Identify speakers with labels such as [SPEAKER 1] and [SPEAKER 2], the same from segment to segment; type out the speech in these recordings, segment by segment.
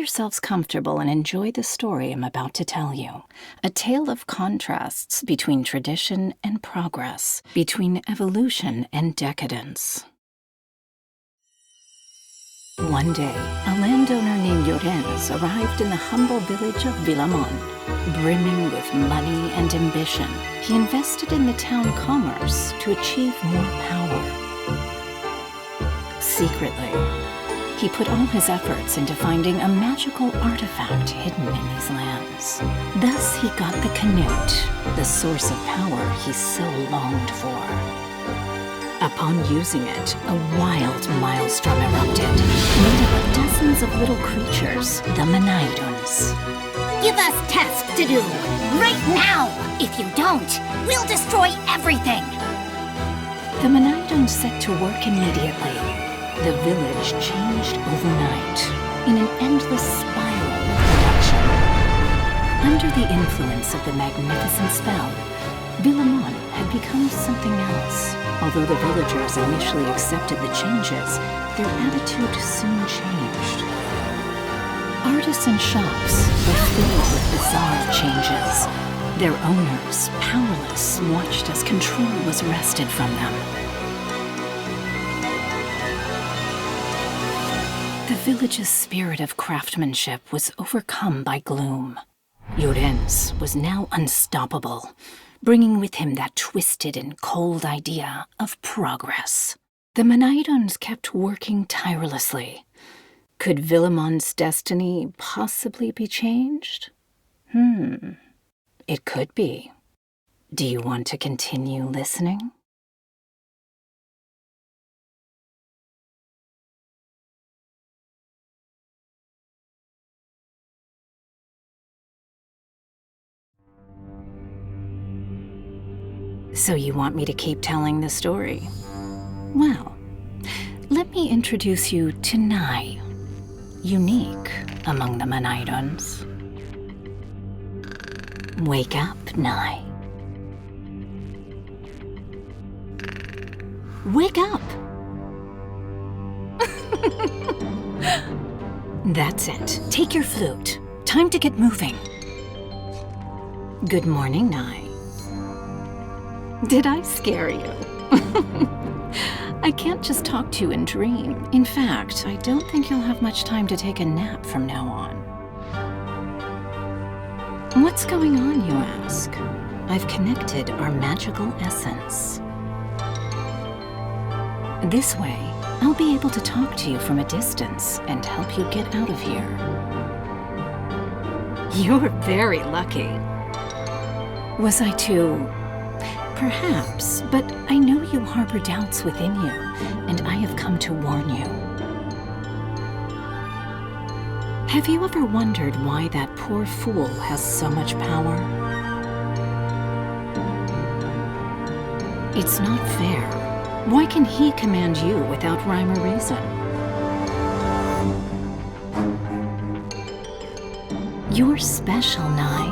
[SPEAKER 1] yourselves comfortable and enjoy the story I'm about to tell you. A tale of contrasts between tradition and progress, between evolution and decadence. One day, a landowner named Manairons arrived in the humble village of Villamon. Brimming with money and ambition, he invested in the town commerce to achieve more power. Secretly, he put all his efforts into finding a magical artifact hidden in these lands. Thus, he got the canut, the source of power he so longed for. Upon using it, a wild maelstrom erupted, made up of dozens of little creatures, the Manairons.
[SPEAKER 2] Give us tasks to do, right now! If you don't, we'll destroy everything!
[SPEAKER 1] The Manairons set to work immediately. The village changed overnight, in an endless spiral of production. Under the influence of the magnificent spell, Villamon had become something else. Although the villagers initially accepted the changes, their attitude soon changed. Artisan shops were filled with bizarre changes. Their owners, powerless, watched as control was wrested from them. The village's spirit of craftsmanship was overcome by gloom. Manairons was now unstoppable, bringing with him that twisted and cold idea of progress. The Manairons kept working tirelessly. Could Villamon's destiny possibly be changed? It could be. Do you want to continue listening? So you want me to keep telling the story? Well, let me introduce you to Nai, unique among the Manairons. Wake up, Nai. Wake up! That's it. Take your flute. Time to get moving. Good morning, Nai. Did I scare you? I can't just talk to you and dream. In fact, I don't think you'll have much time to take a nap from now on. What's going on, you ask? I've connected our magical essence. This way, I'll be able to talk to you from a distance and help you get out of here. You're very lucky. Was I too... Perhaps, but I know you harbor doubts within you, and I have come to warn you. Have you ever wondered why that poor fool has so much power? It's not fair. Why can he command you without rhyme or reason? You're special, Nai.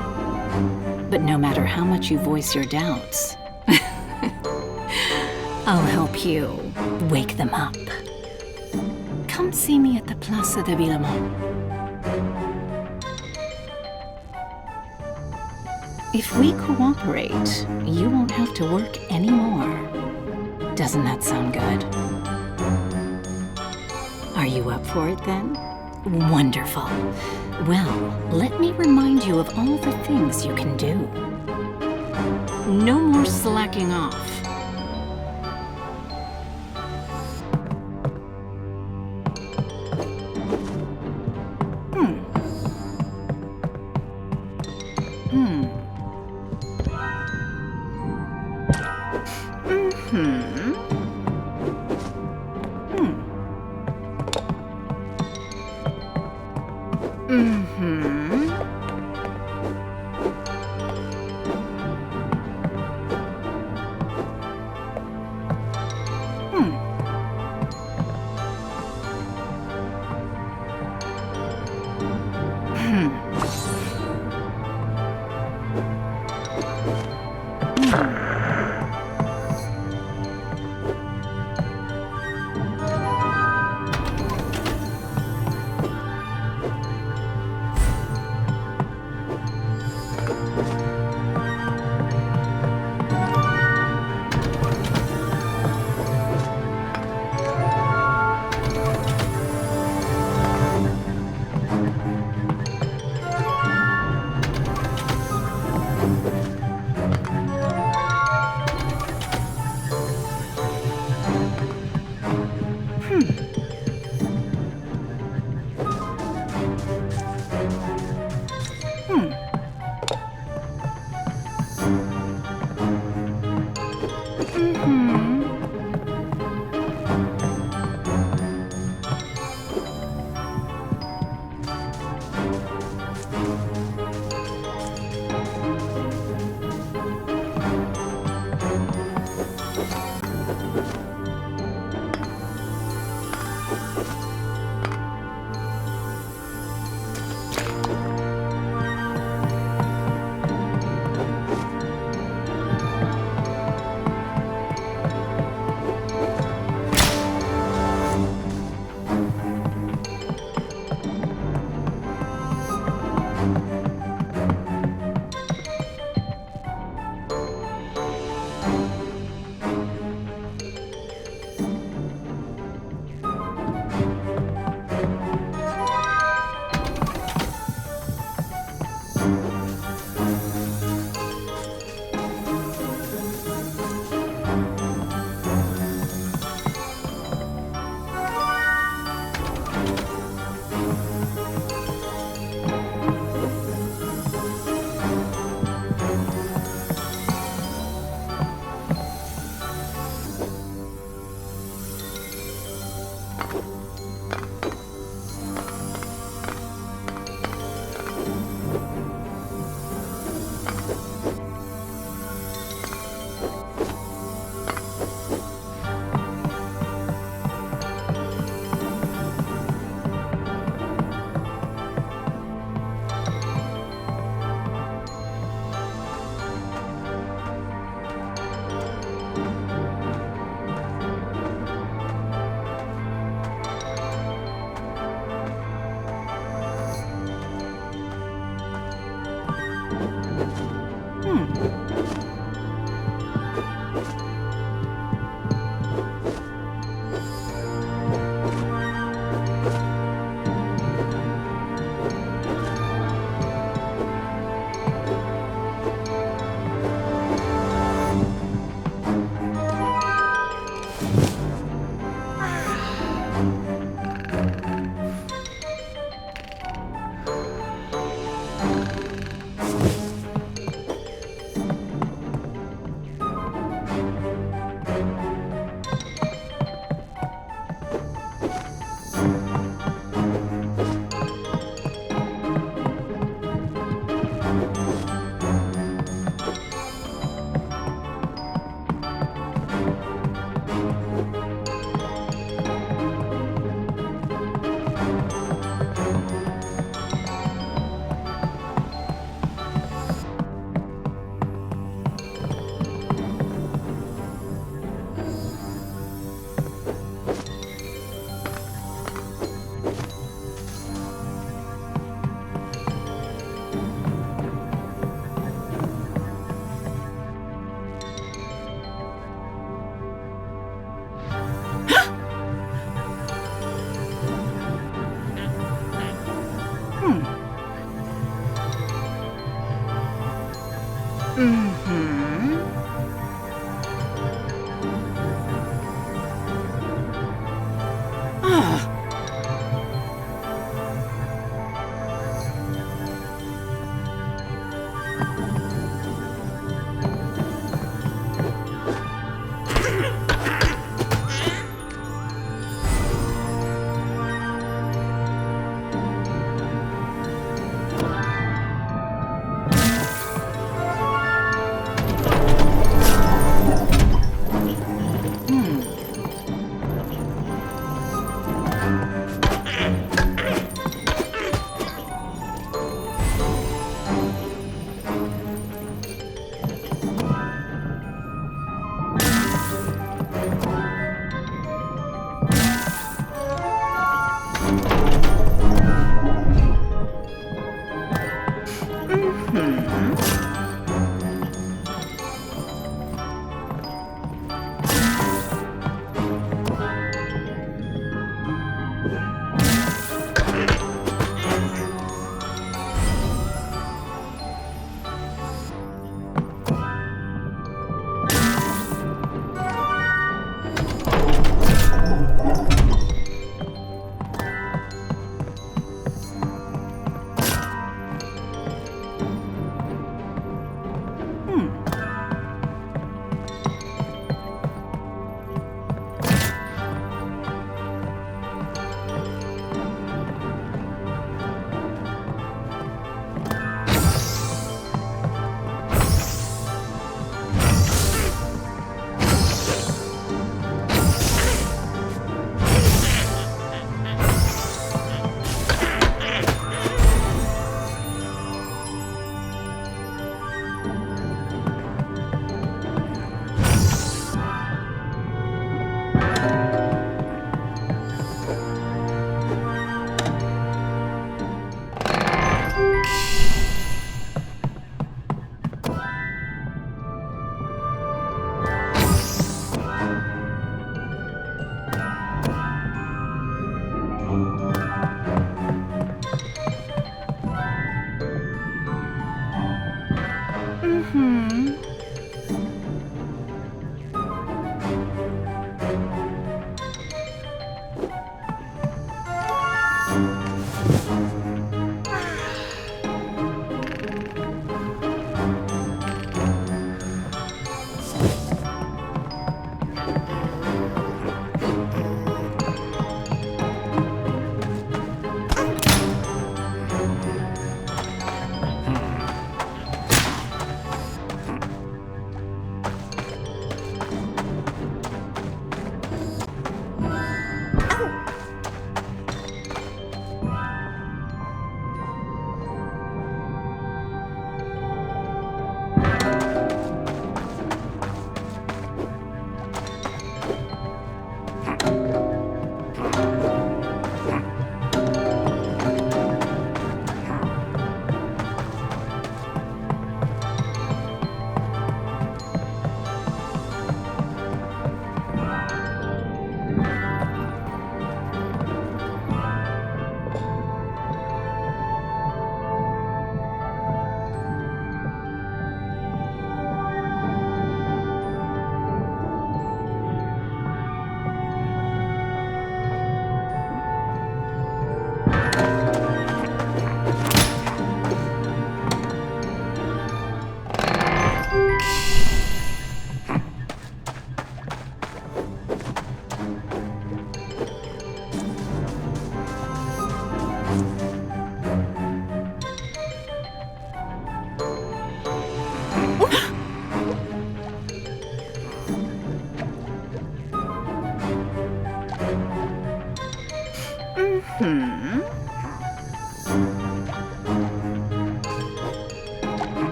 [SPEAKER 1] But no matter how much you voice your doubts, I'll help you wake them up. Come see me at the Plaza de Villamon. If we cooperate, you won't have to work anymore. Doesn't that sound good? Are you up for it then? Wonderful. Well, let me remind you of all the things you can do. No more slacking off.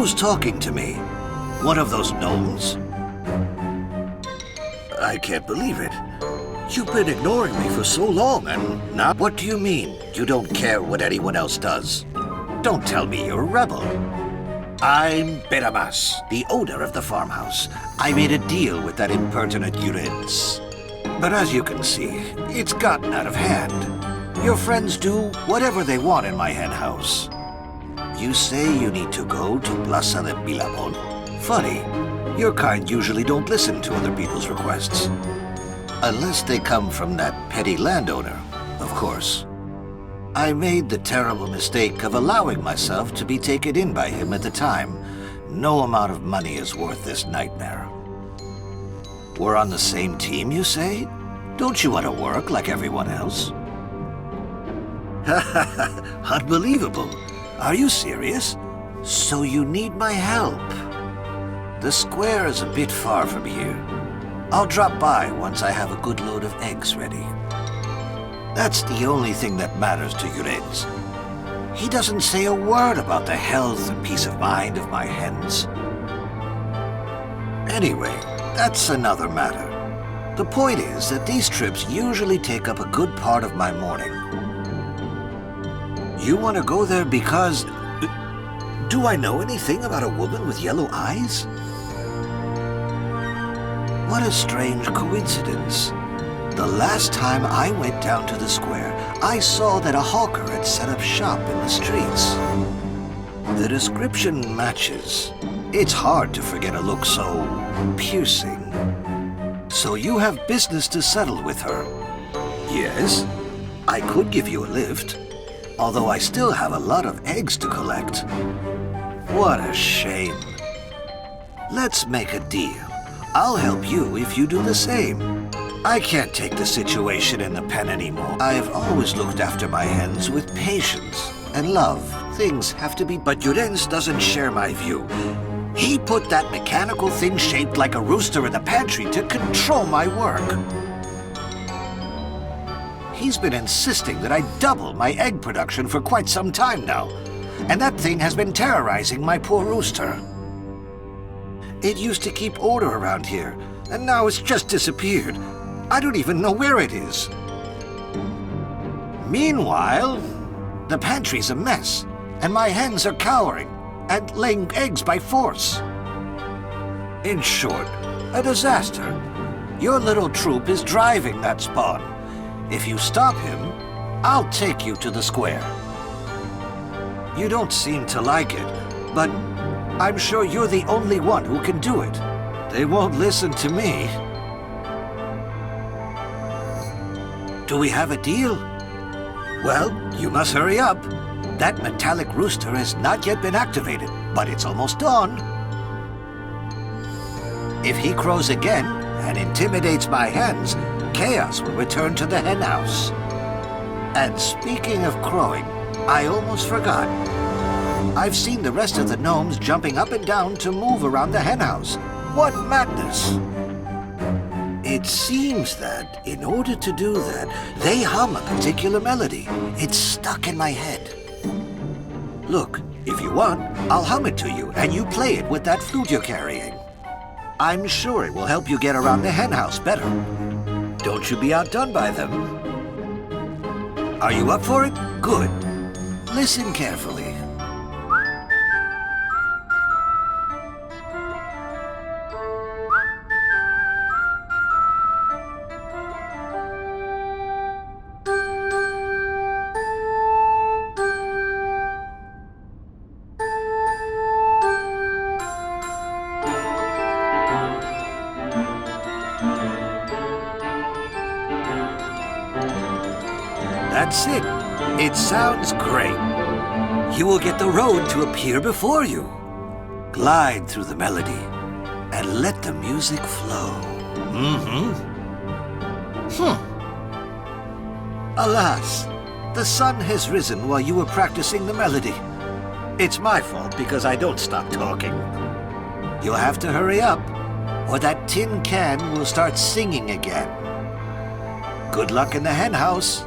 [SPEAKER 3] Who's talking to me? One of those gnomes? I can't believe it. You've been ignoring me for so long, and now what do you mean you don't care what anyone else does? Don't tell me you're a rebel. I'm Beramas, the owner of the farmhouse. I made a deal with that impertinent Urins. But as you can see, it's gotten out of hand. Your friends do whatever they want in my henhouse. You say you need to go to Plaza de Bilabon. Funny, your kind usually don't listen to other people's requests. Unless they come from that petty landowner, of course. I made the terrible mistake of allowing myself to be taken in by him at the time. No amount of money is worth this nightmare. We're on the same team, you say? Don't you want to work like everyone else? Unbelievable. Are you serious? So you need my help? The square is a bit far from here. I'll drop by once I have a good load of eggs ready. That's the only thing that matters to Urins. He doesn't say a word about the health and peace of mind of my hens. Anyway, that's another matter. The point is that these trips usually take up a good part of my morning. You want to go there because... Do I know anything about a woman with yellow eyes? What a strange coincidence. The last time I went down to the square, I saw that a hawker had set up shop in the streets. The description matches. It's hard to forget a look so piercing. So you have business to settle with her? Yes, I could give you a lift, although I still have a lot of eggs to collect. What a shame. Let's make a deal. I'll help you if you do the same. I can't take the situation in the pen anymore. I've always looked after my hens with patience and love. Things have to be... But Urens doesn't share my view. He put that mechanical thing shaped like a rooster in the pantry to control my work. He's been insisting that I double my egg production for quite some time now. And that thing has been terrorizing my poor rooster. It used to keep order around here, and now it's just disappeared. I don't even know where it is. Meanwhile, the pantry's a mess, and my hens are cowering and laying eggs by force. In short, a disaster. Your little troop is driving that spawn. If you stop him, I'll take you to the square. You don't seem to like it, but I'm sure you're the only one who can do it. They won't listen to me. Do we have a deal? Well, you must hurry up. That metallic rooster has not yet been activated, but it's almost dawn. If he crows again and intimidates my hens, chaos will return to the henhouse. And speaking of crowing, I almost forgot. I've seen the rest of the gnomes jumping up and down to move around the henhouse. What madness! It seems that, in order to do that, they hum a particular melody. It's stuck in my head. Look, if you want, I'll hum it to you, and you play it with that flute you're carrying. I'm sure it will help you get around the henhouse better. Don't you be outdone by them. Are you up for it? Good. Listen carefully. That's it. It sounds great. You will get the road to appear before you. Glide through the melody and let the music flow. Alas, the sun has risen while you were practicing the melody. It's my fault because I don't stop talking. You'll have to hurry up, or that tin can will start singing again. Good luck in the henhouse.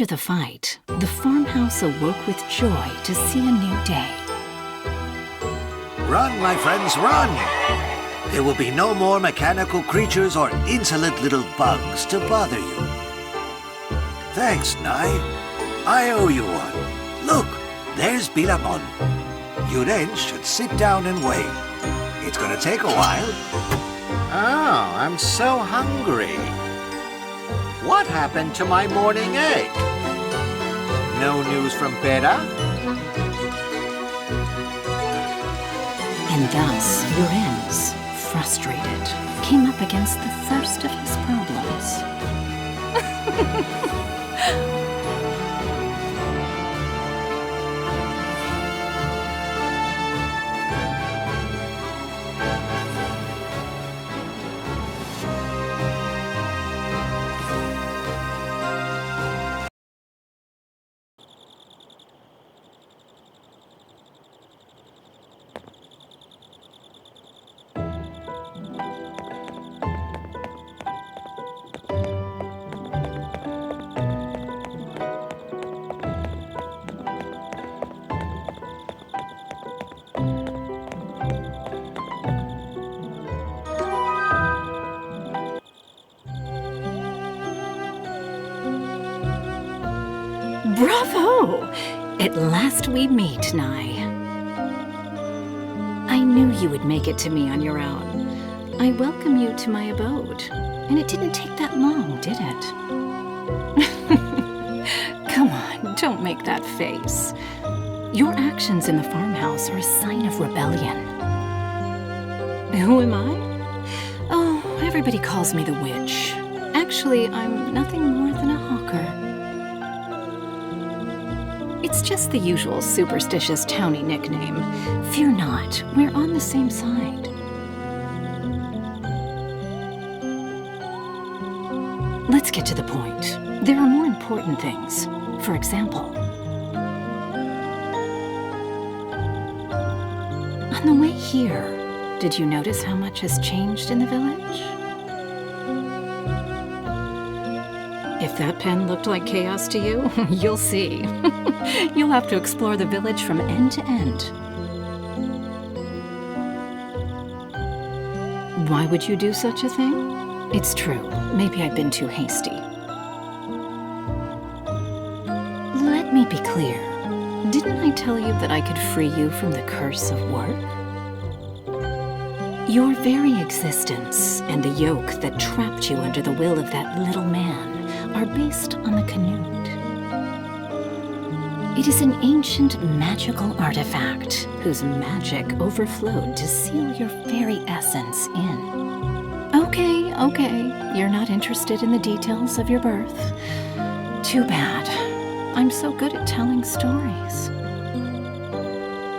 [SPEAKER 1] After the fight, the farmhouse awoke with joy to see a new day.
[SPEAKER 3] Run, my friends, run! There will be no more mechanical creatures or insolent little bugs to bother you. Thanks, Nai. I owe you one. Look, there's Bilamon. You then should sit down and wait. It's gonna take a while. Oh, I'm so hungry. What happened to my morning egg? No news from Beta?
[SPEAKER 1] And thus, Urens, frustrated, came up against the first of his problems. Bravo! At last we meet, Nai. I knew you would make it to me on your own. I welcome you to my abode, and it didn't take that long, did it? Come on, don't make that face. Your actions in the farmhouse are a sign of rebellion. Who am I? Oh, everybody calls me the witch. Actually, I'm nothing more than a hawker. It's just the usual superstitious townie nickname. Fear not, we're on the same side. Let's get to the point. There are more important things. For example, on the way here, did you notice how much has changed in the village? If that pen looked like chaos to you, you'll see. You'll have to explore the village from end to end. Why would you do such a thing? It's true, maybe I've been too hasty. Let me be clear. Didn't I tell you that I could free you from the curse of work? Your very existence and the yoke that trapped you under the will of that little man are based on the canut. It is an ancient magical artifact whose magic overflowed to seal your very essence in. Okay, you're not interested in the details of your birth. Too bad. I'm so good at telling stories.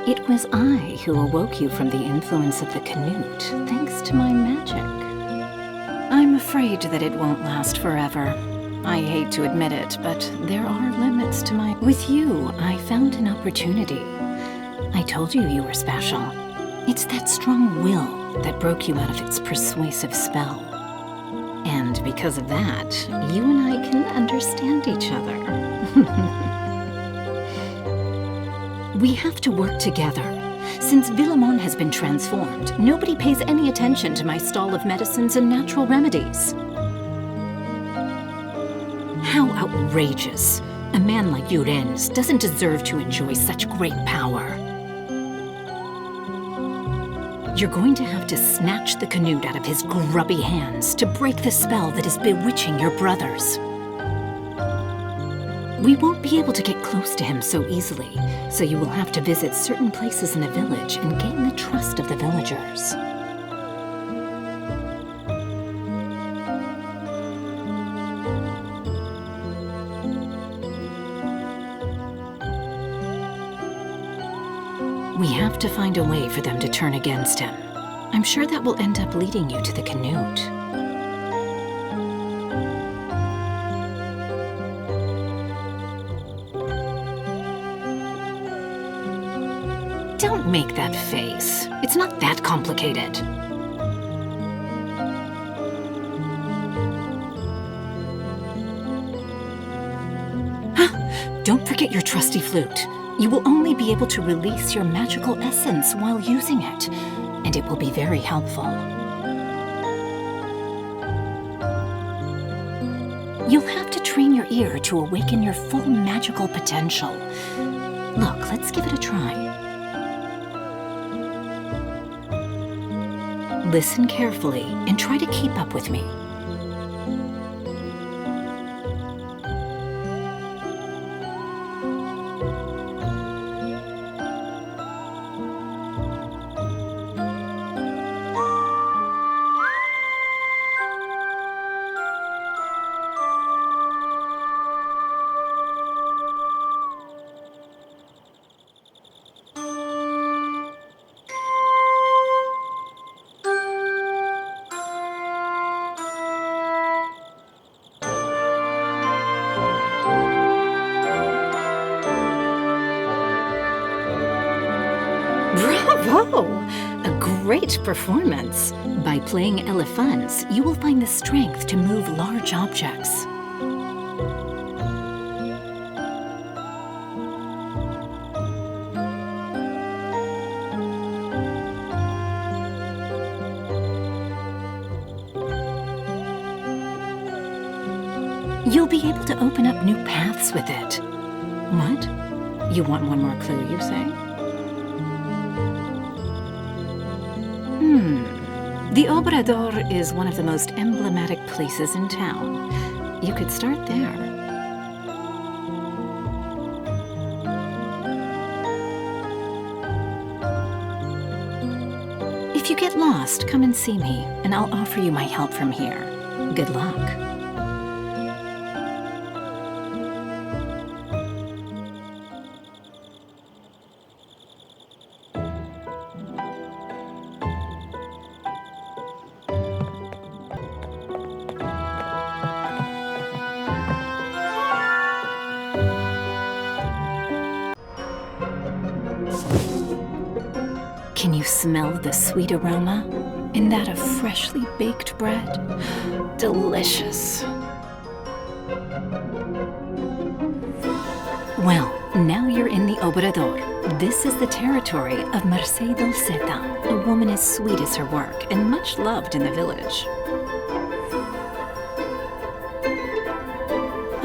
[SPEAKER 1] It was I who awoke you from the influence of the canut, thanks to my magic. I'm afraid that it won't last forever. I hate to admit it, but there are limits to my... With you, I found an opportunity. I told you you were special. It's that strong will that broke you out of its persuasive spell. And because of that, you and I can understand each other. We have to work together. Since Villamon has been transformed, nobody pays any attention to my stall of medicines and natural remedies. How outrageous! A man like Urens doesn't deserve to enjoy such great power. You're going to have to snatch the canut out of his grubby hands to break the spell that is bewitching your brothers. We won't be able to get close to him so easily, so you will have to visit certain places in the village and gain the trust of the villagers. We have to find a way for them to turn against him. I'm sure that will end up leading you to the canut. Don't make that face. It's not that complicated. forget your trusty flute. You will only be able to release your magical essence while using it, and it will be very helpful. You'll have to train your ear to awaken your full magical potential. Look, let's give it a try. Listen carefully and try to keep up with me. Bravo! A great performance. By playing elephants, you will find the strength to move large objects. You'll be able to open up new paths with it. What? You want one more clue, you say? The Obrador is one of the most emblematic places in town. You could start there. If you get lost, come and see me, and I'll offer you my help from here. Good luck. Can you smell the sweet aroma in that of freshly baked bread? Delicious. Well, now you're in the Obrador. This is the territory of Merced Dulceta, a woman as sweet as her work and much loved in the village.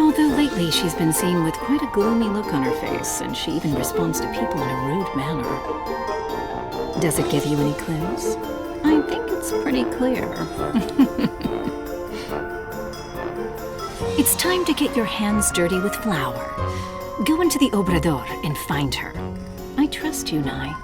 [SPEAKER 1] Although lately she's been seen with quite a gloomy look on her face, and she even responds to people in a rude manner. Does it give you any clues? I think it's pretty clear. It's time to get your hands dirty with flour. Go into the Obrador and find her. I trust you, Nye.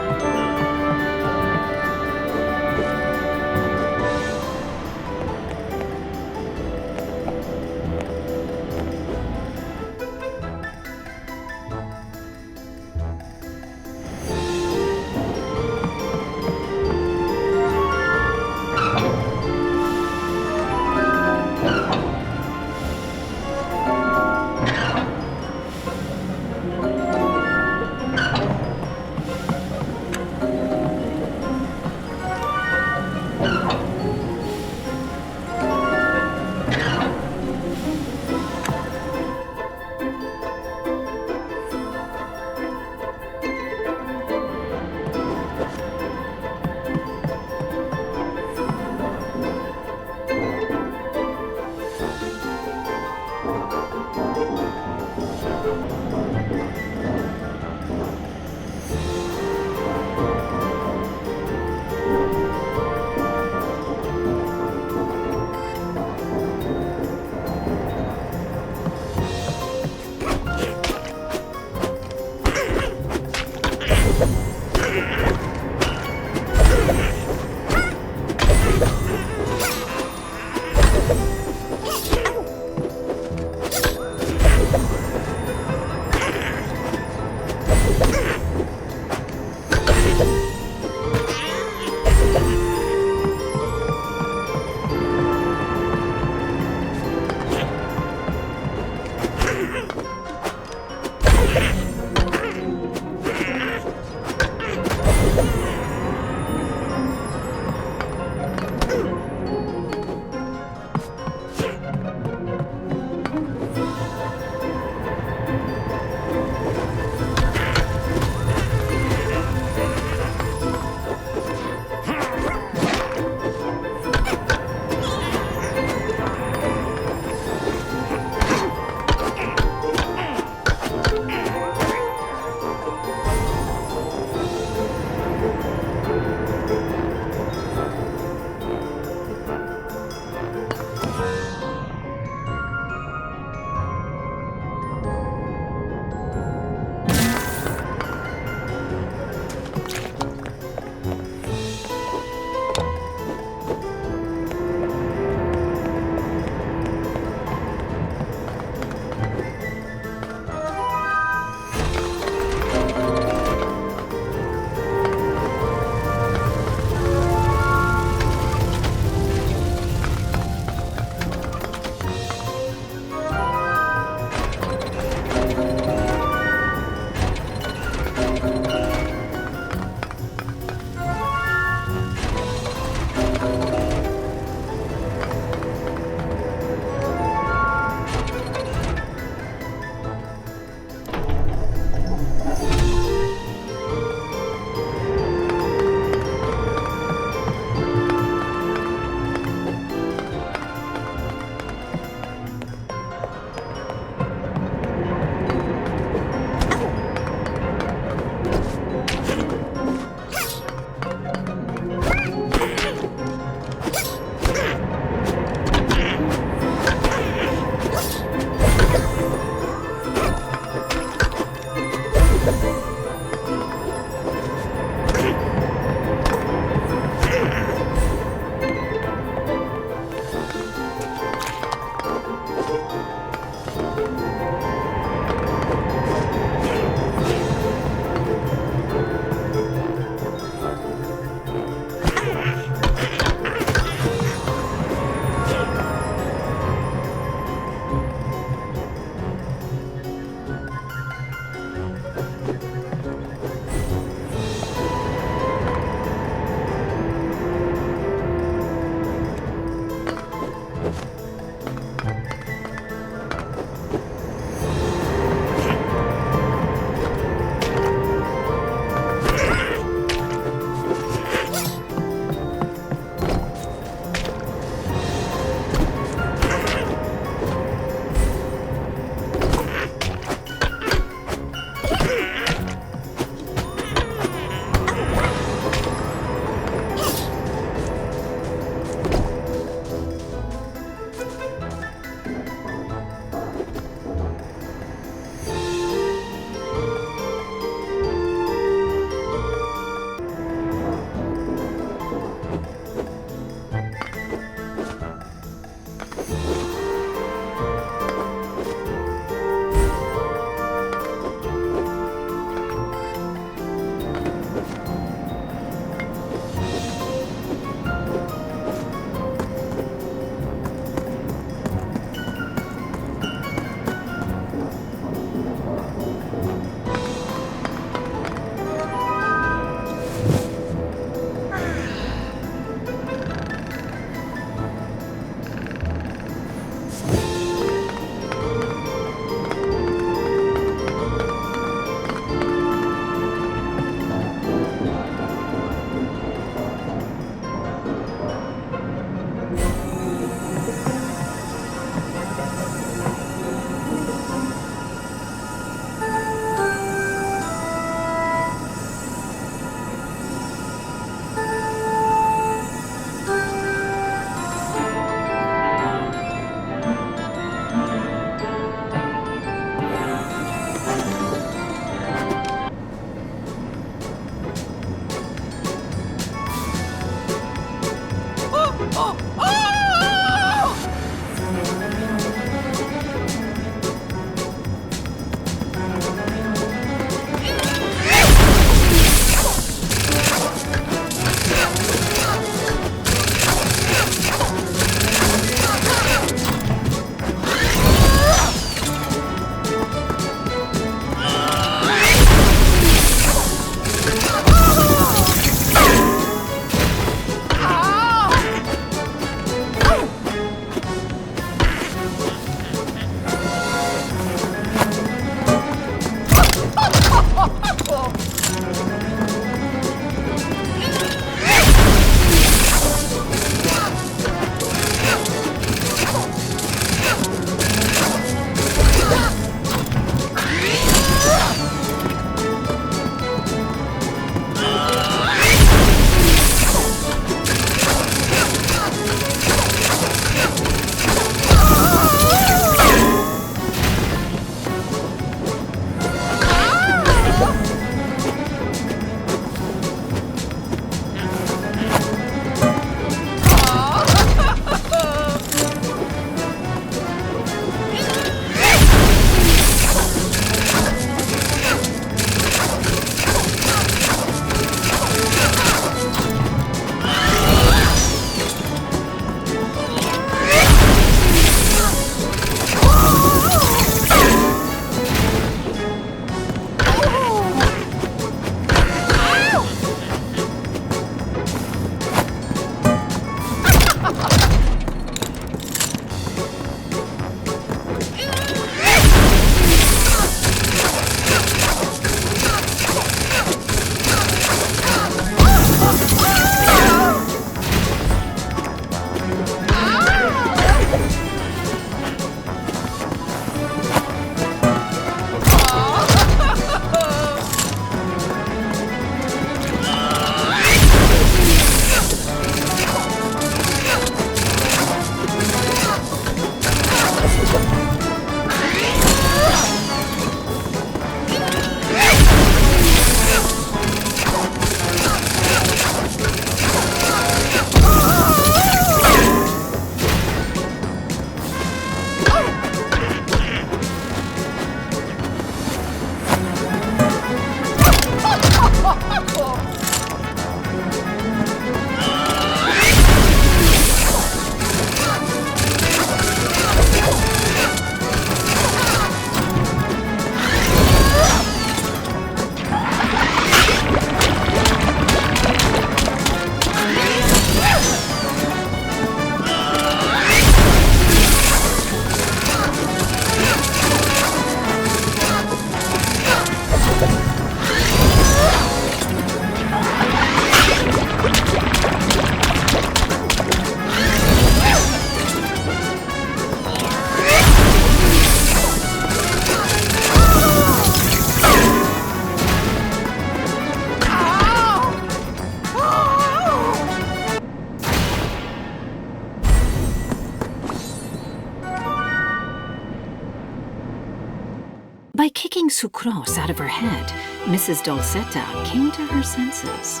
[SPEAKER 1] kicking sucrose out of her head, Mrs. Dolcetta came to her senses.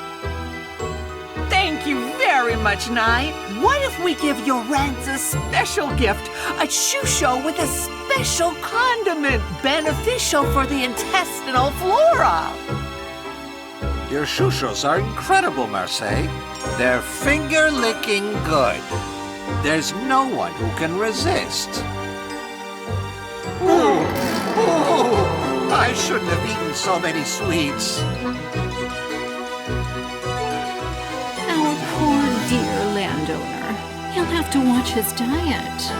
[SPEAKER 4] Thank you very much, Knight. What if we give your Rance a special gift? A shusho with a special condiment beneficial for the intestinal flora.
[SPEAKER 3] Your shushos are incredible, Marseille. They're finger-licking good. There's no one who can resist. Ooh, I shouldn't have eaten so many sweets.
[SPEAKER 1] Our poor dear landowner. He'll have to watch his diet.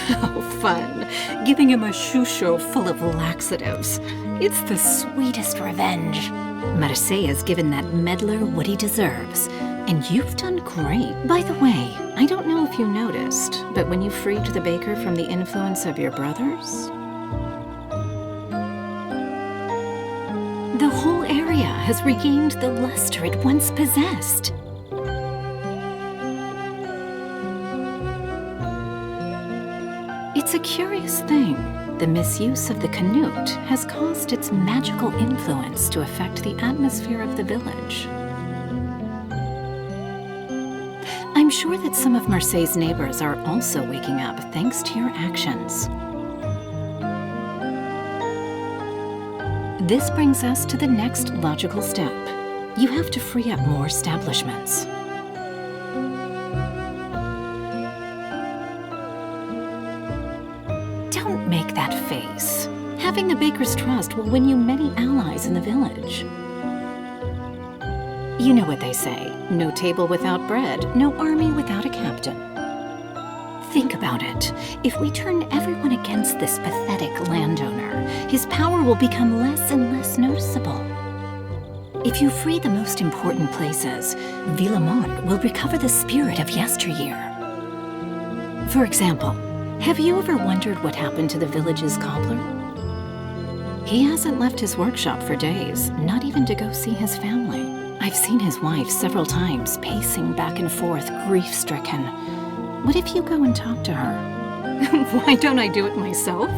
[SPEAKER 1] How fun, giving him a shusho full of laxatives. It's the sweetest revenge. Marseille has given that meddler what he deserves, and you've done great. By the way, I don't know if you noticed, but when you freed the baker from the influence of your brothers, the whole area has regained the luster it once possessed. It's a curious thing. The misuse of the canut has caused its magical influence to affect the atmosphere of the village. I'm sure that some of Marseille's neighbors are also waking up thanks to your actions. This brings us to the next logical step. You have to free up more establishments. Don't make that face. Having the baker's trust will win you many allies in the village. You know what they say, no table without bread, no army without a captain. Think about it. If we turn everyone against this pathetic landowner, his power will become less and less noticeable. If you free the most important places, Villemont will recover the spirit of yesteryear. For example, have you ever wondered what happened to the village's cobbler? He hasn't left his workshop for days, not even to go see his family. I've seen his wife several times, pacing back and forth, grief-stricken. What if you go and talk to her? Why don't I do it myself?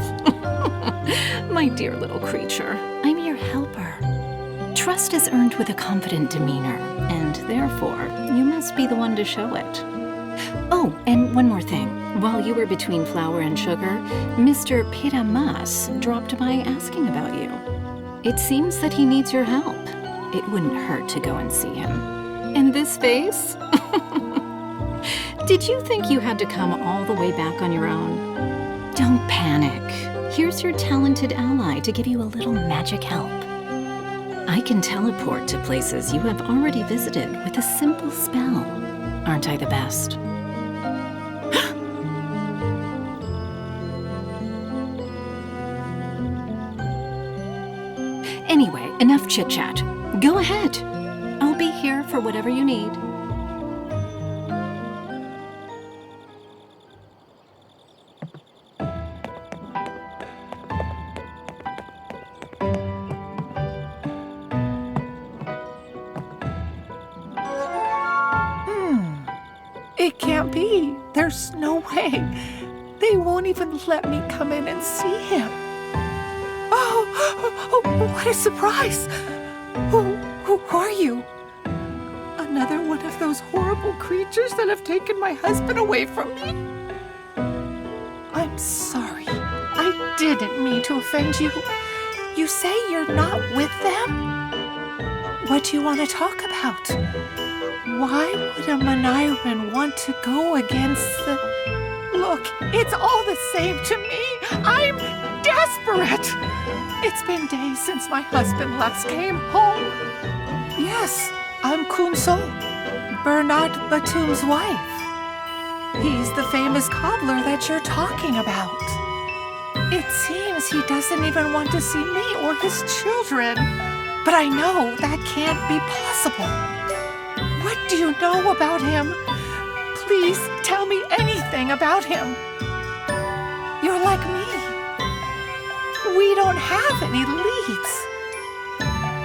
[SPEAKER 1] My dear little creature, I'm your helper. Trust is earned with a confident demeanor, and therefore, you must be the one to show it. Oh, and one more thing. While you were between flour and sugar, Mr. Pyrenees dropped by asking about you. It seems that he needs your help. It wouldn't hurt to go and see him. And this face? Did you think you had to come all the way back on your own? Don't panic. Here's your talented ally to give you a little magic help. I can teleport to places you have already visited with a simple spell. Aren't I the best? Anyway, enough chit-chat. Go ahead. I'll be here for whatever you need.
[SPEAKER 4] It can't be. There's no way. They won't even let me come in and see him. Oh, what a surprise! Who are you? Another one of those horrible creatures that have taken my husband away from me? I'm sorry. I didn't mean to offend you. You say you're not with them? What do you want to talk about? Why would a Manairon want to go against the... Look, it's all the same to me. I'm desperate. It's been days since my husband last came home. Yes, I'm Kunso, Bernard Batum's wife. He's the famous cobbler that you're talking about. It seems he doesn't even want to see me or his children. But I know that can't be possible. What do you know about him? Please tell me anything about him. You're like me. We don't have any leads.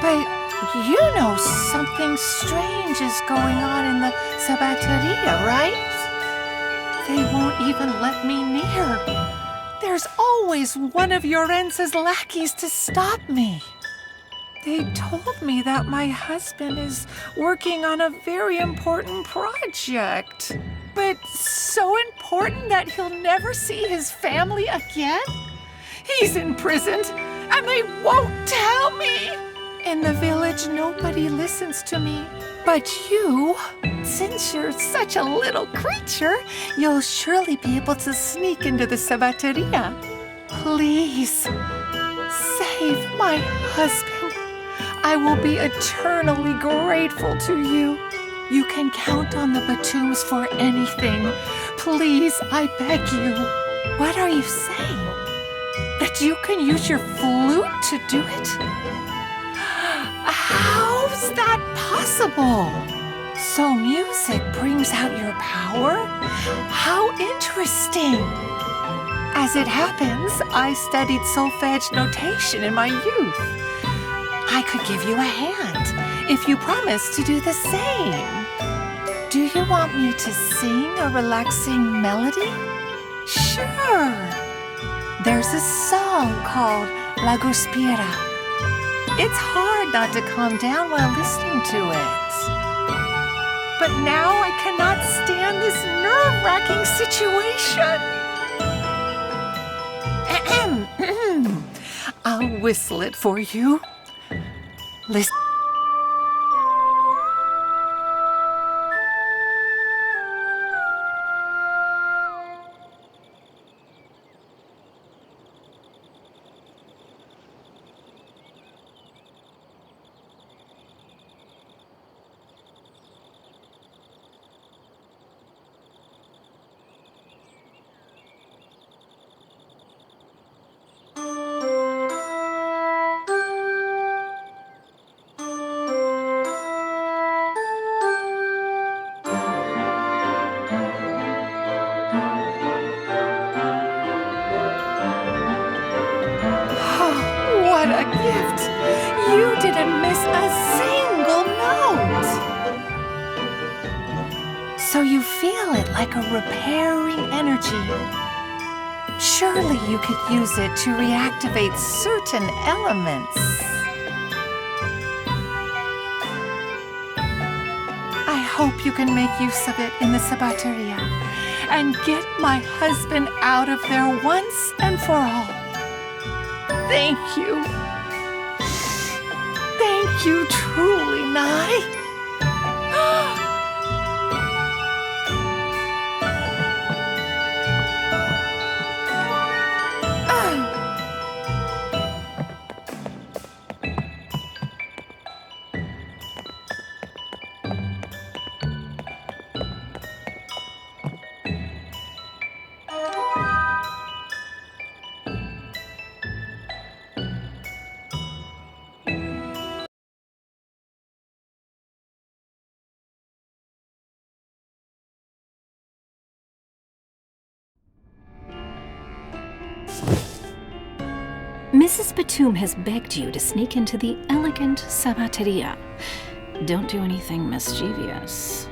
[SPEAKER 4] But you know something strange is going on in the Sabateria, right? They won't even let me near. There's always one of Llorenza's lackeys to stop me. They told me that my husband is working on a very important project. But so important that he'll never see his family again? He's imprisoned, and they won't tell me. In the village, nobody listens to me. But you, since you're such a little creature, you'll surely be able to sneak into the Sabateria. Please, save my husband. I will be eternally grateful to you. You can count on the Batums for anything. Please, I beg you. What are you saying? That you can use your flute to do it? How's that possible? So music brings out your power? How interesting! As it happens, I studied solfege notation in my youth. I could give you a hand if you promise to do the same. Do you want me to sing a relaxing melody? Sure. There's a song called La Guspira. It's hard not to calm down while listening to it. But now I cannot stand this nerve-wracking situation. I'll whistle it for you. Listen. What a gift! You didn't miss a single note! So you feel it like a repairing energy. Surely you could use it to reactivate certain elements. I hope you can make use of it in the Sabateria and get my husband out of there once and for all. Thank you. Thank you truly, Nye.
[SPEAKER 1] Mrs. Batum has begged you to sneak into the elegant Sabateria. Don't do anything mischievous.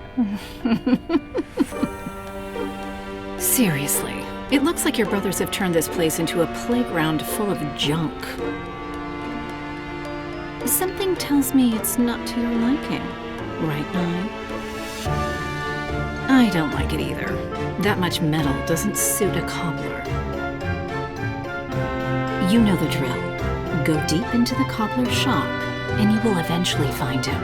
[SPEAKER 1] Seriously, it looks like your brothers have turned this place into a playground full of junk. Something tells me it's not to your liking, right, Nye? I don't like it either. That much metal doesn't suit a cobbler. You know the drill. Go deep into the cobbler's shop, and you will eventually find him.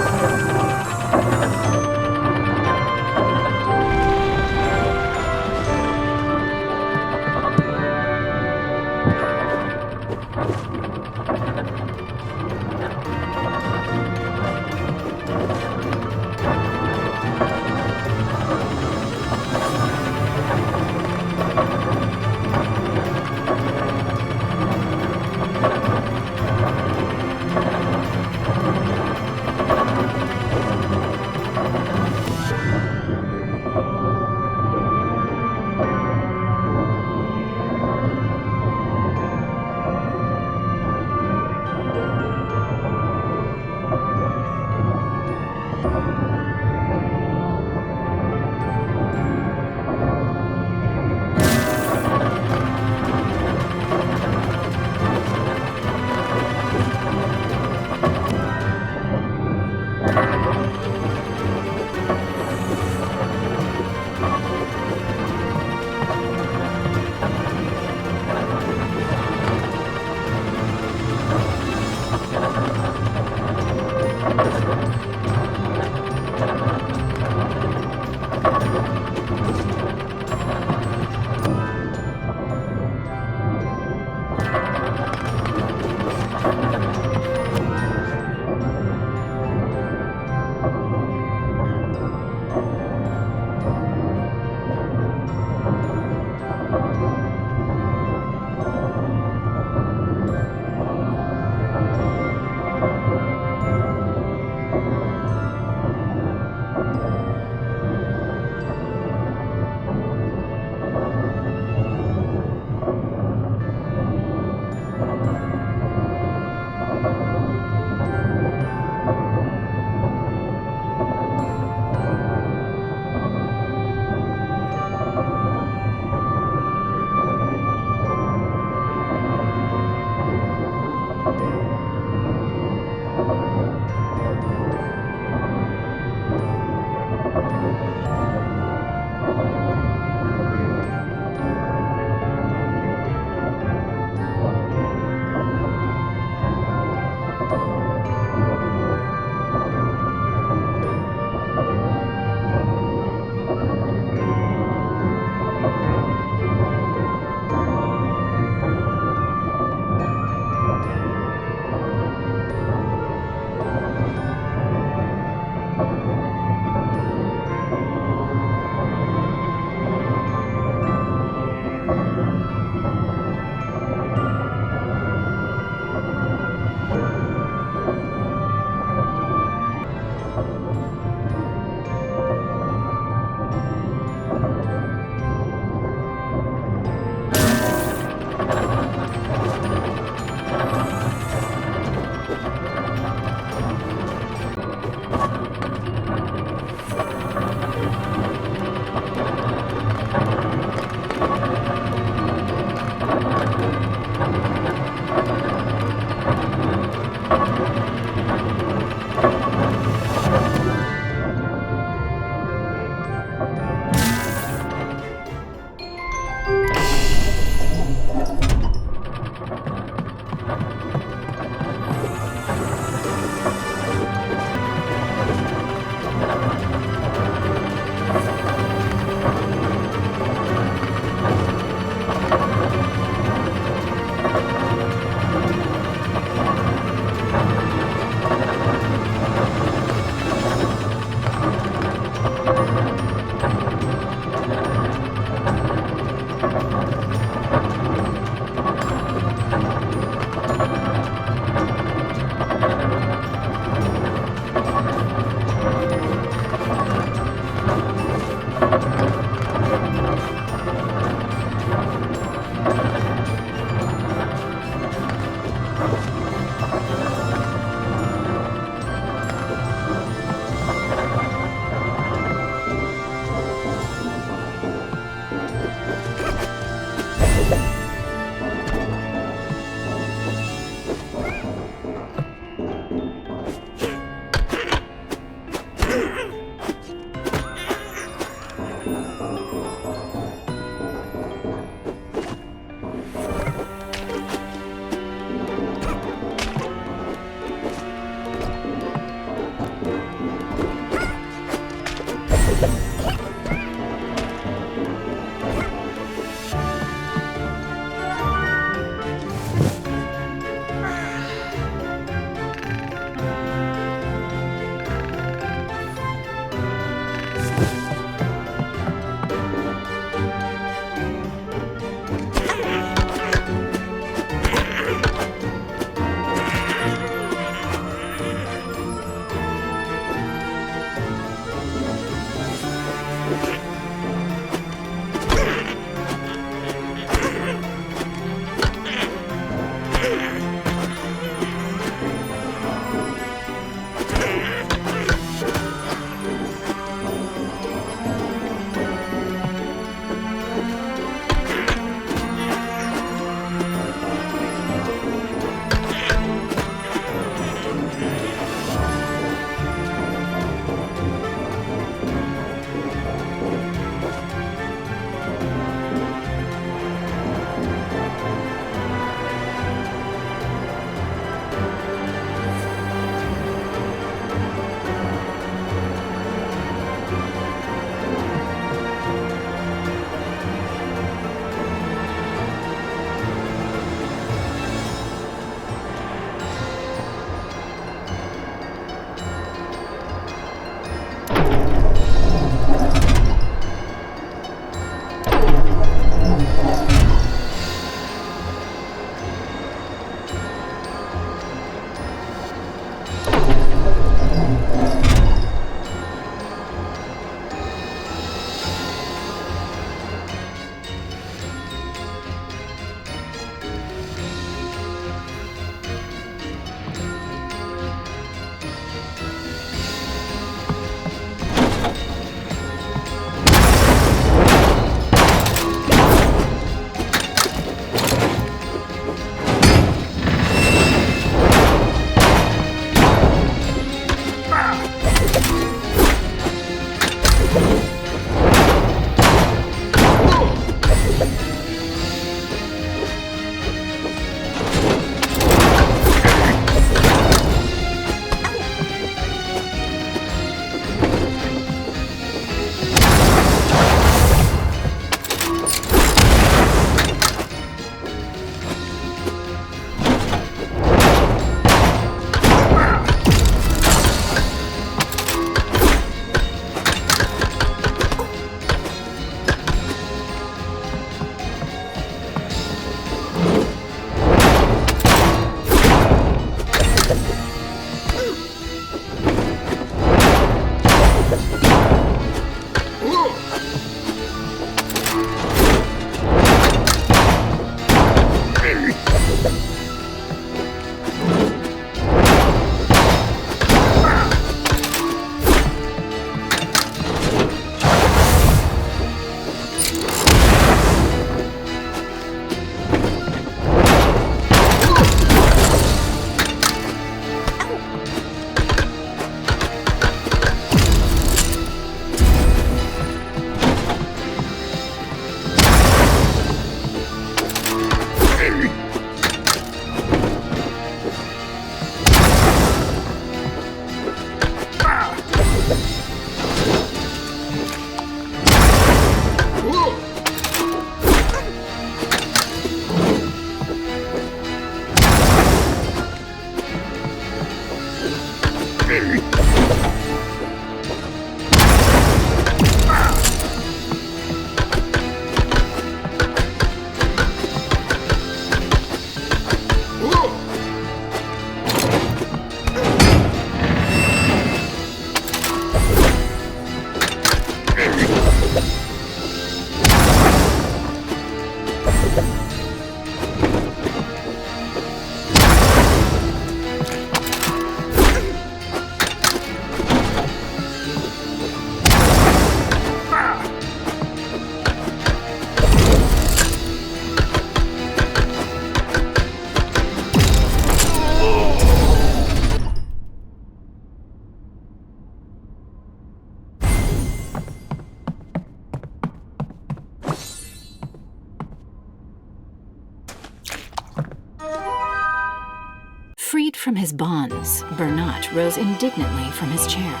[SPEAKER 1] from his bonds, Bernat rose indignantly from his chair.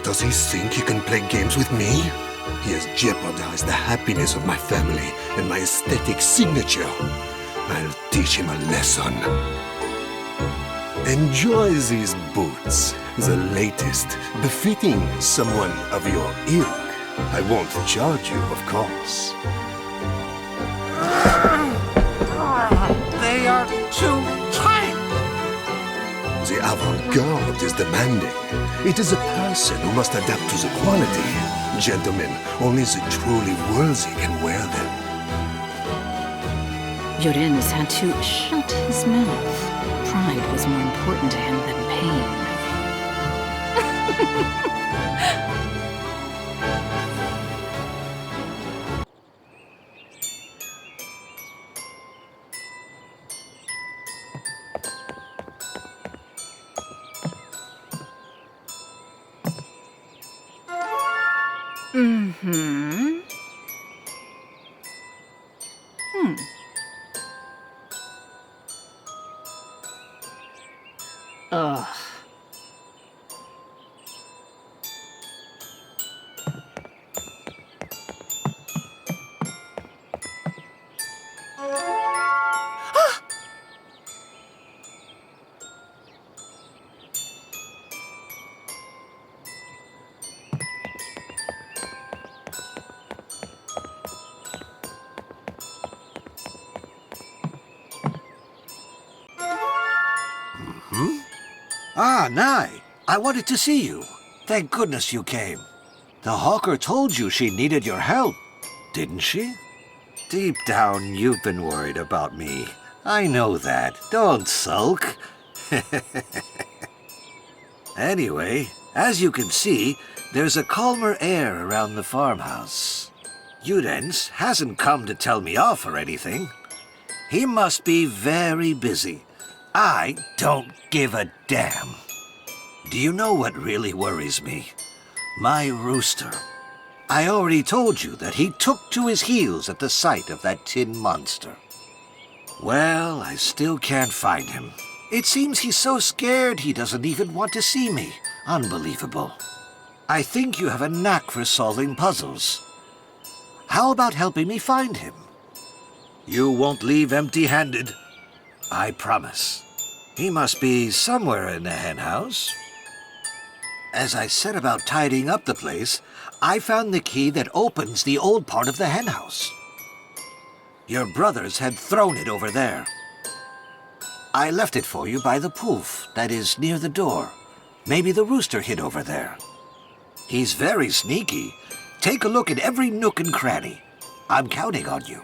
[SPEAKER 5] Does he think he can play games with me? He has jeopardized the happiness of my family and my aesthetic signature. I'll teach him a lesson. Enjoy these boots, the latest, befitting someone of your ilk. I won't charge you, of course.
[SPEAKER 3] They are too tight.
[SPEAKER 5] The avant-garde is demanding. It is a person who must adapt to the quality. Gentlemen, only the truly worthy can wear them.
[SPEAKER 1] Llorens had to shut his mouth. Pride was more important to him than pain. Ugh.
[SPEAKER 3] Ah, Nye. I wanted to see you. Thank goodness you came. The hawker told you she needed your help, didn't she? Deep down, you've been worried about me. I know that. Don't sulk. Anyway, as you can see, there's a calmer air around the farmhouse. Llorens hasn't come to tell me off or anything. He must be very busy. I don't give a damn. Do you know what really worries me? My rooster. I already told you that he took to his heels at the sight of that tin monster. Well, I still can't find him. It seems he's so scared he doesn't even want to see me. Unbelievable. I think you have a knack for solving puzzles. How about helping me find him? You won't leave empty-handed. I promise. He must be somewhere in the henhouse. As I set about tidying up the place, I found the key that opens the old part of the henhouse. Your brothers had thrown it over there. I left it for you by the poof that is near the door. Maybe the rooster hid over there. He's very sneaky. Take a look at every nook and cranny. I'm counting on you.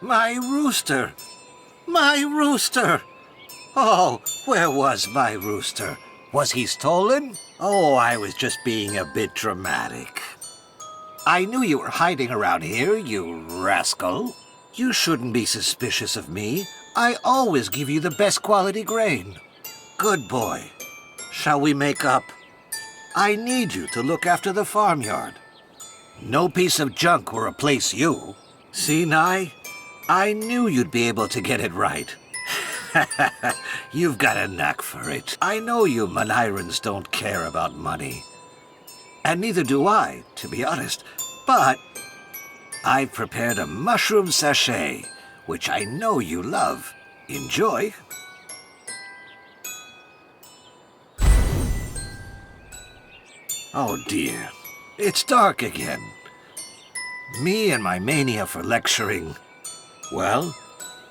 [SPEAKER 3] My rooster! My rooster! Oh, where was my rooster? Was he stolen? Oh, I was just being a bit dramatic. I knew you were hiding around here, you rascal. You shouldn't be suspicious of me. I always give you the best quality grain. Good boy. Shall we make up? I need you to look after the farmyard. No piece of junk will replace you. See, Nye? I knew you'd be able to get it right. You've got a knack for it. I know you Manairons don't care about money. And neither do I, to be honest. But I've prepared a mushroom sachet, which I know you love. Enjoy. Oh dear, it's dark again. Me and my mania for lecturing. Well,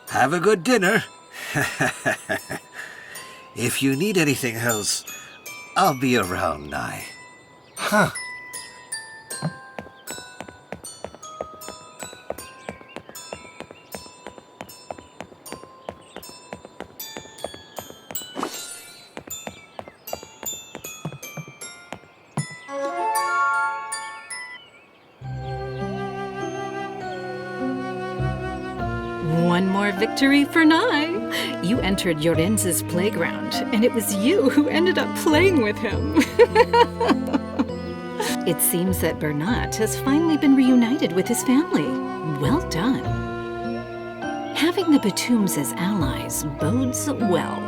[SPEAKER 3] have a good dinner. If you need anything else, I'll be around, Nye.
[SPEAKER 5] Huh.
[SPEAKER 1] One more victory for Nye. You entered Llorenz's playground, and it was you who ended up playing with him. It seems that Bernat has finally been reunited with his family. Well done. Having the Batums as allies bodes well,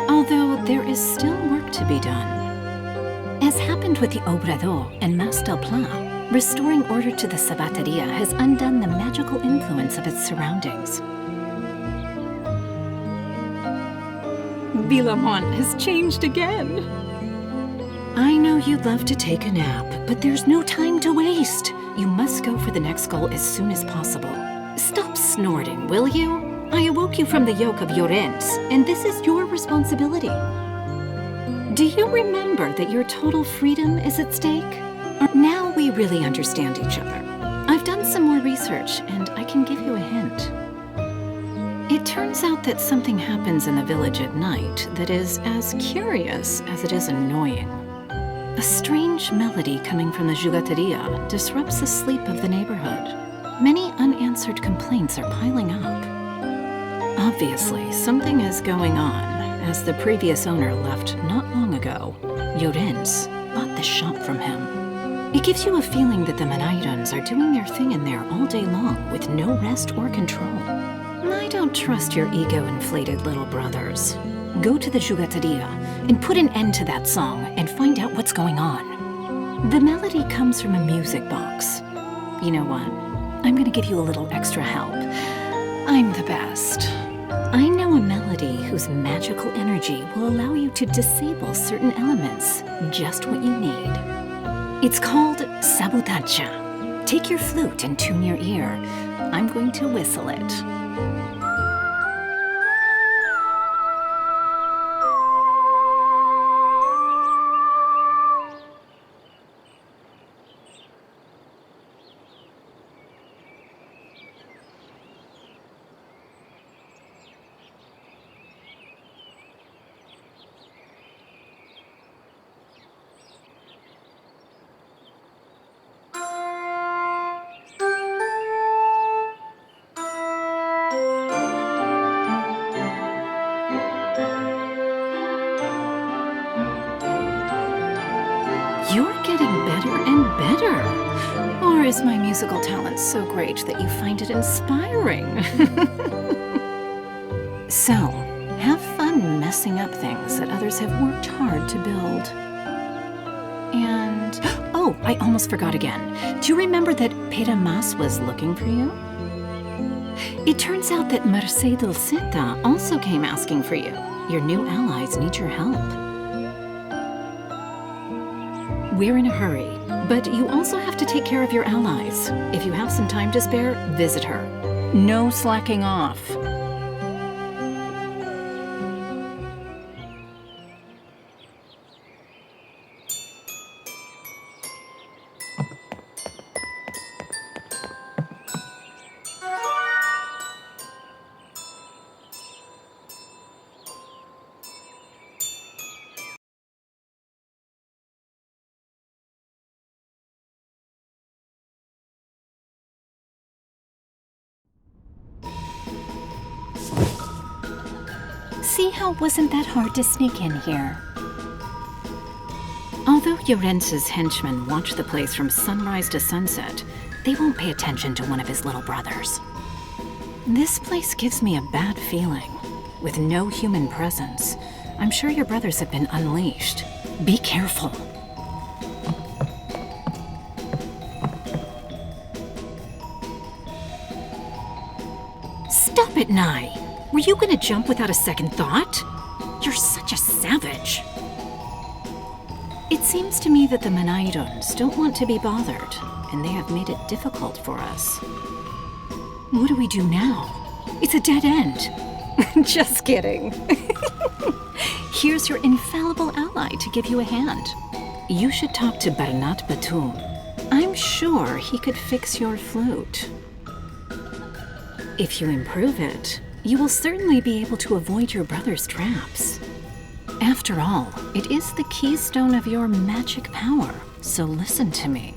[SPEAKER 1] although there is still work to be done. As happened with the Obrador and Mas del Pla, restoring order to the Sabateria has undone the magical influence of its surroundings. Villamont has changed again. I know you'd love to take a nap, but there's no time to waste. You must go for the next goal as soon as possible. Stop snorting, will you? I awoke you from the yoke of Llorenz, and this is your responsibility. Do you remember that your total freedom is at stake? Now we really understand each other. I've done some more research, and I can give you a hint. It turns out that something happens in the village at night that is as curious as it is annoying. A strange melody coming from the Jugateria disrupts the sleep of the neighborhood. Many unanswered complaints are piling up. Obviously, something is going on, as the previous owner left not long ago. Llorenz bought the shop from him. It gives you a feeling that the Manairons are doing their thing in there all day long with no rest or control. I don't trust your ego-inflated little brothers. Go to the Jugateria and put an end to that song and find out what's going on. The melody comes from a music box. You know what? I'm gonna give you a little extra help. I'm the best. I know a melody whose magical energy will allow you to disable certain elements, just what you need. It's called Sabutacha. Take your flute and tune your ear. I'm going to whistle it. You're getting better and better. Or is my musical talent so great that you find it inspiring? So, have fun messing up things that others have worked hard to build. And, oh, I almost forgot again. Do you remember that Pyrenees was looking for you? It turns out that Mercedes Zeta also came asking for you. Your new allies need your help. We're in a hurry, but you also have to take care of your allies. If you have some time to spare, visit her. No slacking off. See how it wasn't that hard to sneak in here? Although Yorenz's henchmen watch the place from sunrise to sunset, they won't pay attention to one of his little brothers. This place gives me a bad feeling. With no human presence, I'm sure your brothers have been unleashed. Be careful. Stop it, Nye! Were you gonna jump without a second thought? You're such a savage. It seems to me that the Manairons don't want to be bothered, and they have made it difficult for us. What do we do now? It's a dead end. Just kidding. Here's your infallible ally to give you a hand. You should talk to Bernat Batum. I'm sure he could fix your flute. If you improve it, you will certainly be able to avoid your brother's traps. After all, it is the keystone of your magic power, so listen to me.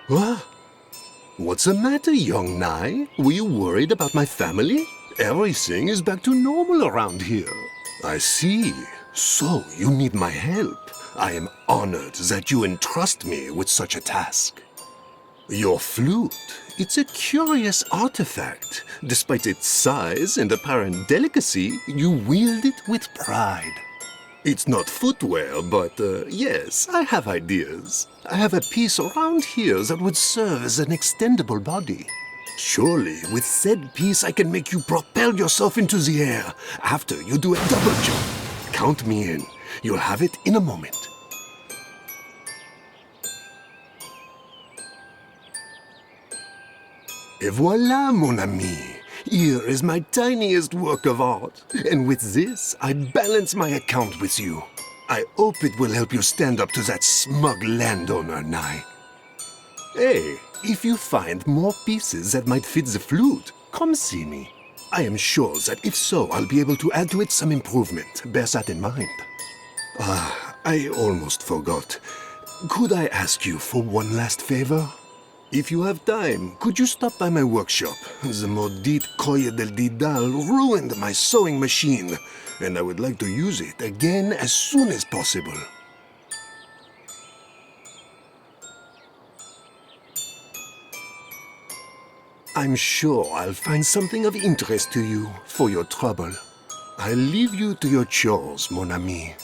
[SPEAKER 5] What? What's the matter, young Nye? Were you worried about my family? Everything is back to normal around here. I see. So you need my help. I am honored that you entrust me with such a task. Your flute, it's a curious artifact. Despite its size and apparent delicacy, you wield it with pride. It's not footwear, but yes, I have ideas. I have a piece around here that would serve as an extendable body. Surely, with said piece, I can make you propel yourself into the air after you do a double jump. Count me in. You'll have it in a moment. Et voilà, mon ami. Here is my tiniest work of art, and with this, I balance my account with you. I hope it will help you stand up to that smug landowner, Nye. Hey, if you find more pieces that might fit the flute, come see me. I am sure that if so, I'll be able to add to it some improvement. Bear that in mind. I almost forgot. Could I ask you for one last favor? If you have time, could you stop by my workshop? The maudite Colle del Didal ruined my sewing machine, and I would like to use it again as soon as possible. I'm sure I'll find something of interest to you for your trouble. I'll leave you to your chores, mon ami.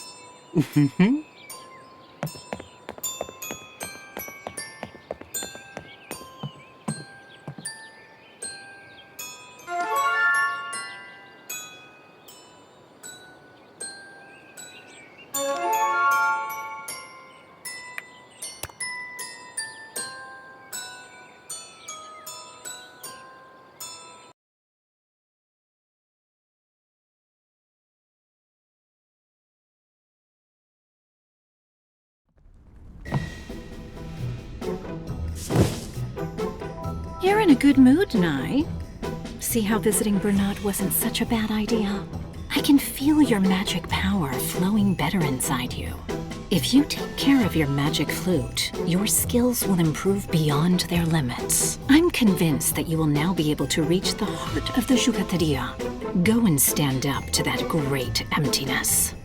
[SPEAKER 1] You're in a good mood, Nye. See how visiting Bernat wasn't such a bad idea? I can feel your magic power flowing better inside you. If you take care of your magic flute, your skills will improve beyond their limits. I'm convinced that you will now be able to reach the heart of the Jugateria. Go and stand up to that great emptiness.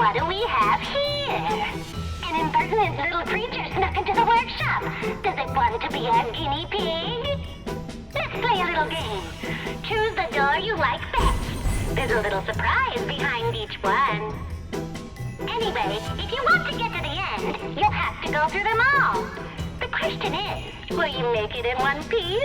[SPEAKER 2] What do we have here? An impertinent little creature snuck into the workshop. Does it want to be our guinea pig? Let's play a little game. Choose the door you like best. There's a little surprise behind each one. Anyway, if you want to get to the end, you'll have to go through them all. The question is, will you make it in one piece?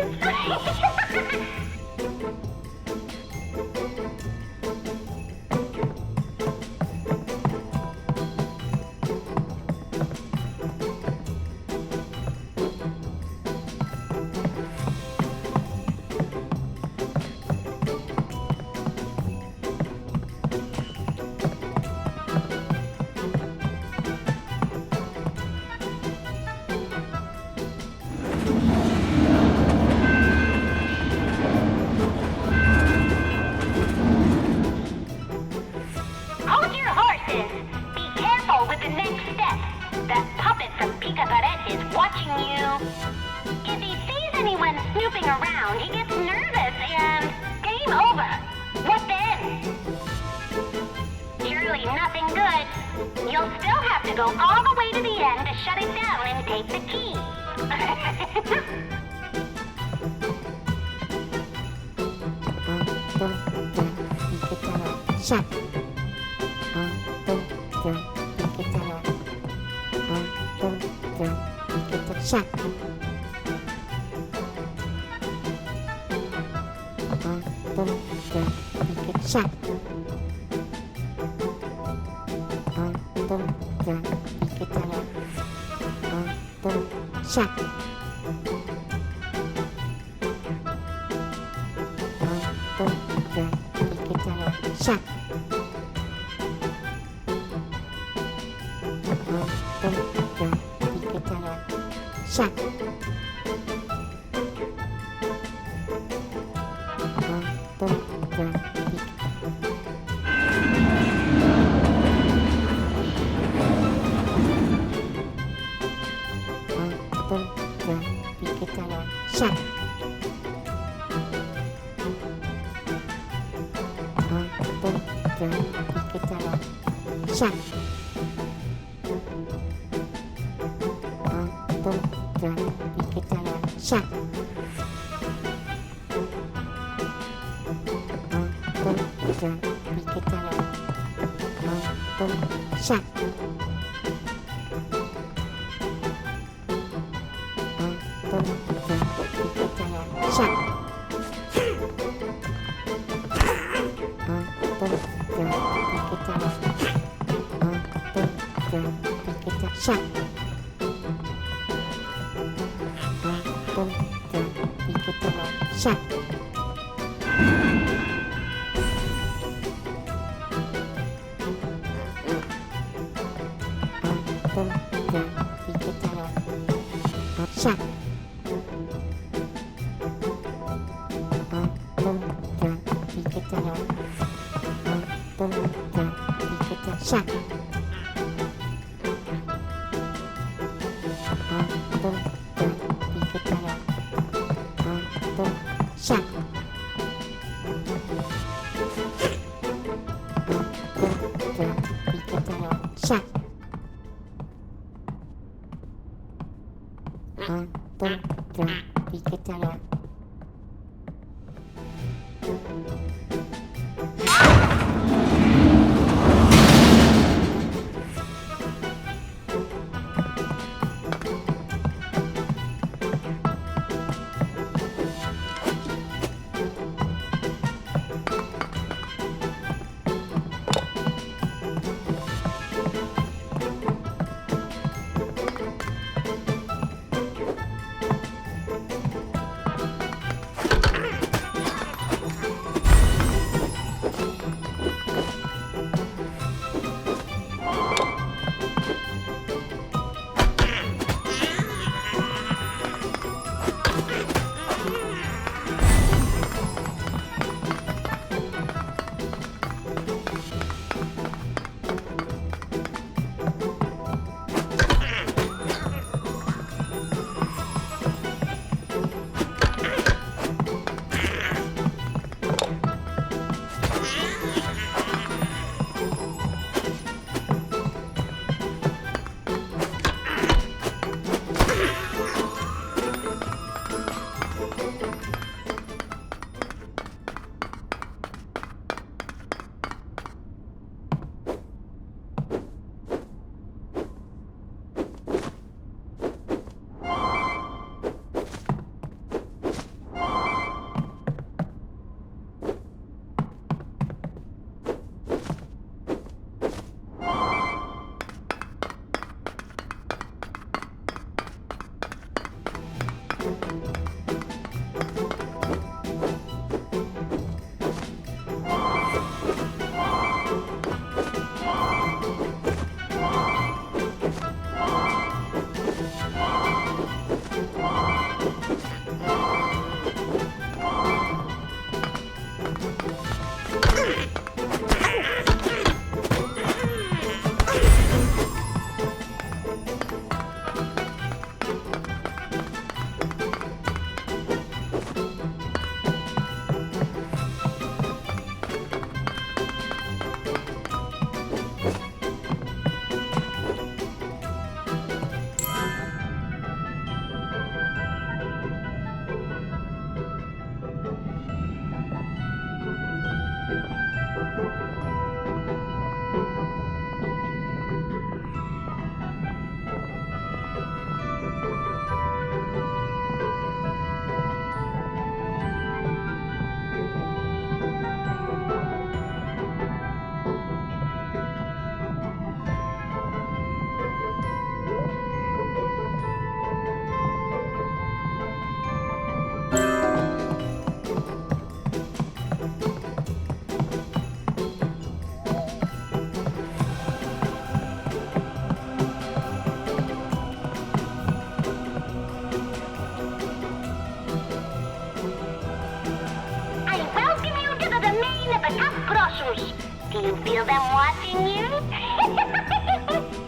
[SPEAKER 2] the top grosos. Do you feel them watching you?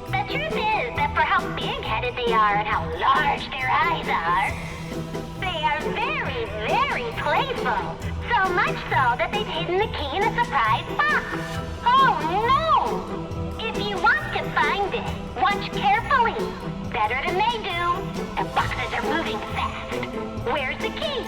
[SPEAKER 2] The truth is that for how big-headed they are and how large their eyes are, they are very, very playful. So much so that they've hidden the key in a surprise box. Oh no! If you want to find it, watch carefully. Better than they do. The boxes are moving fast. Where's the key?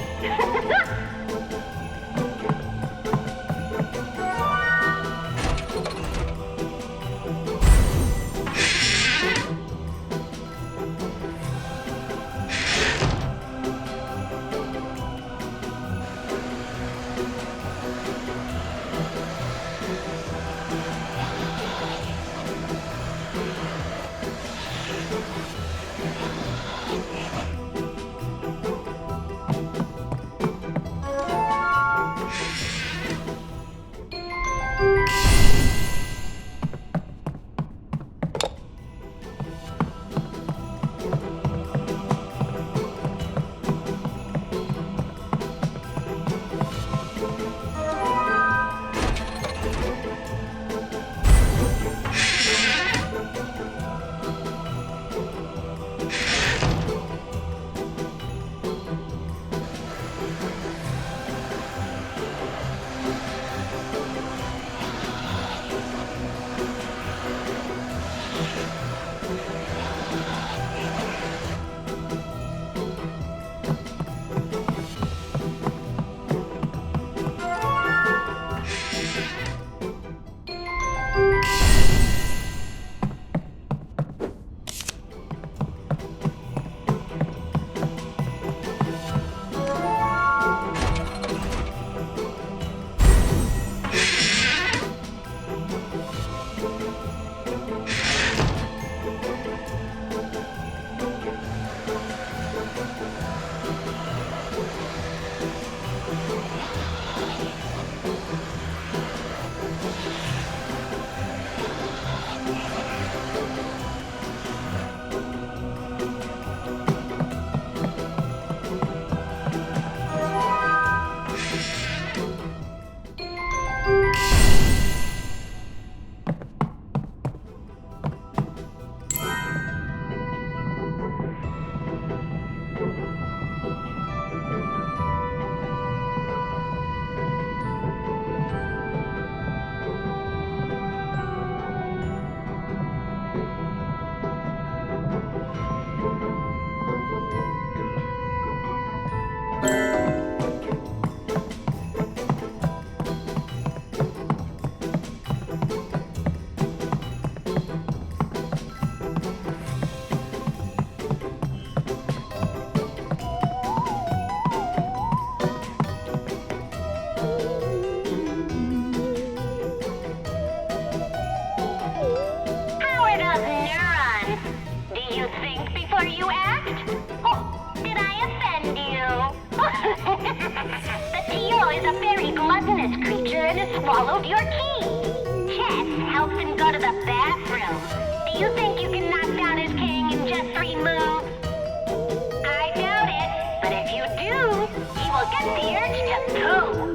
[SPEAKER 2] Swallowed your key. Chess helps him go to the bathroom. Do you think you can knock down his king in just 3 moves? I doubt it, but if you do, he will get the urge to poo.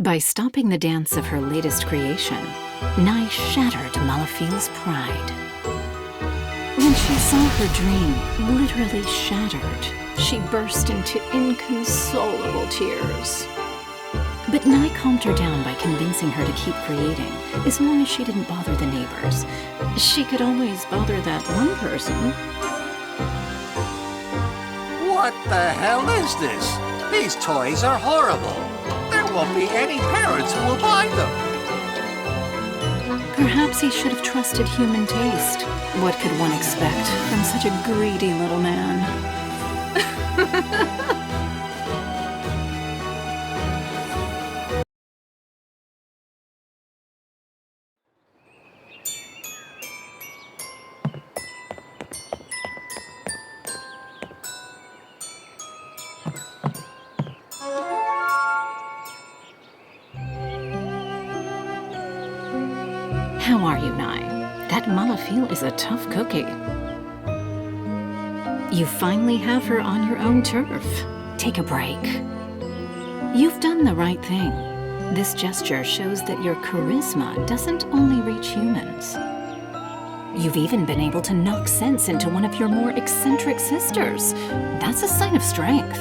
[SPEAKER 1] By stopping the dance of her latest creation, Nye shattered Malafille's pride. When she saw her dream literally shattered, she burst into inconsolable tears. But Nye calmed her down by convincing her to keep creating, as long as she didn't bother the neighbors. She could always bother that one person.
[SPEAKER 3] What the hell is this? These toys are horrible. There won't be any parents who will buy them.
[SPEAKER 1] Perhaps he should have trusted human taste. What could one expect from such a greedy little man? How are you, Nye? That Malafille is a tough cookie. You finally have her on your own turf. Take a break. You've done the right thing. This gesture shows that your charisma doesn't only reach humans. You've even been able to knock sense into one of your more eccentric sisters. That's a sign of strength.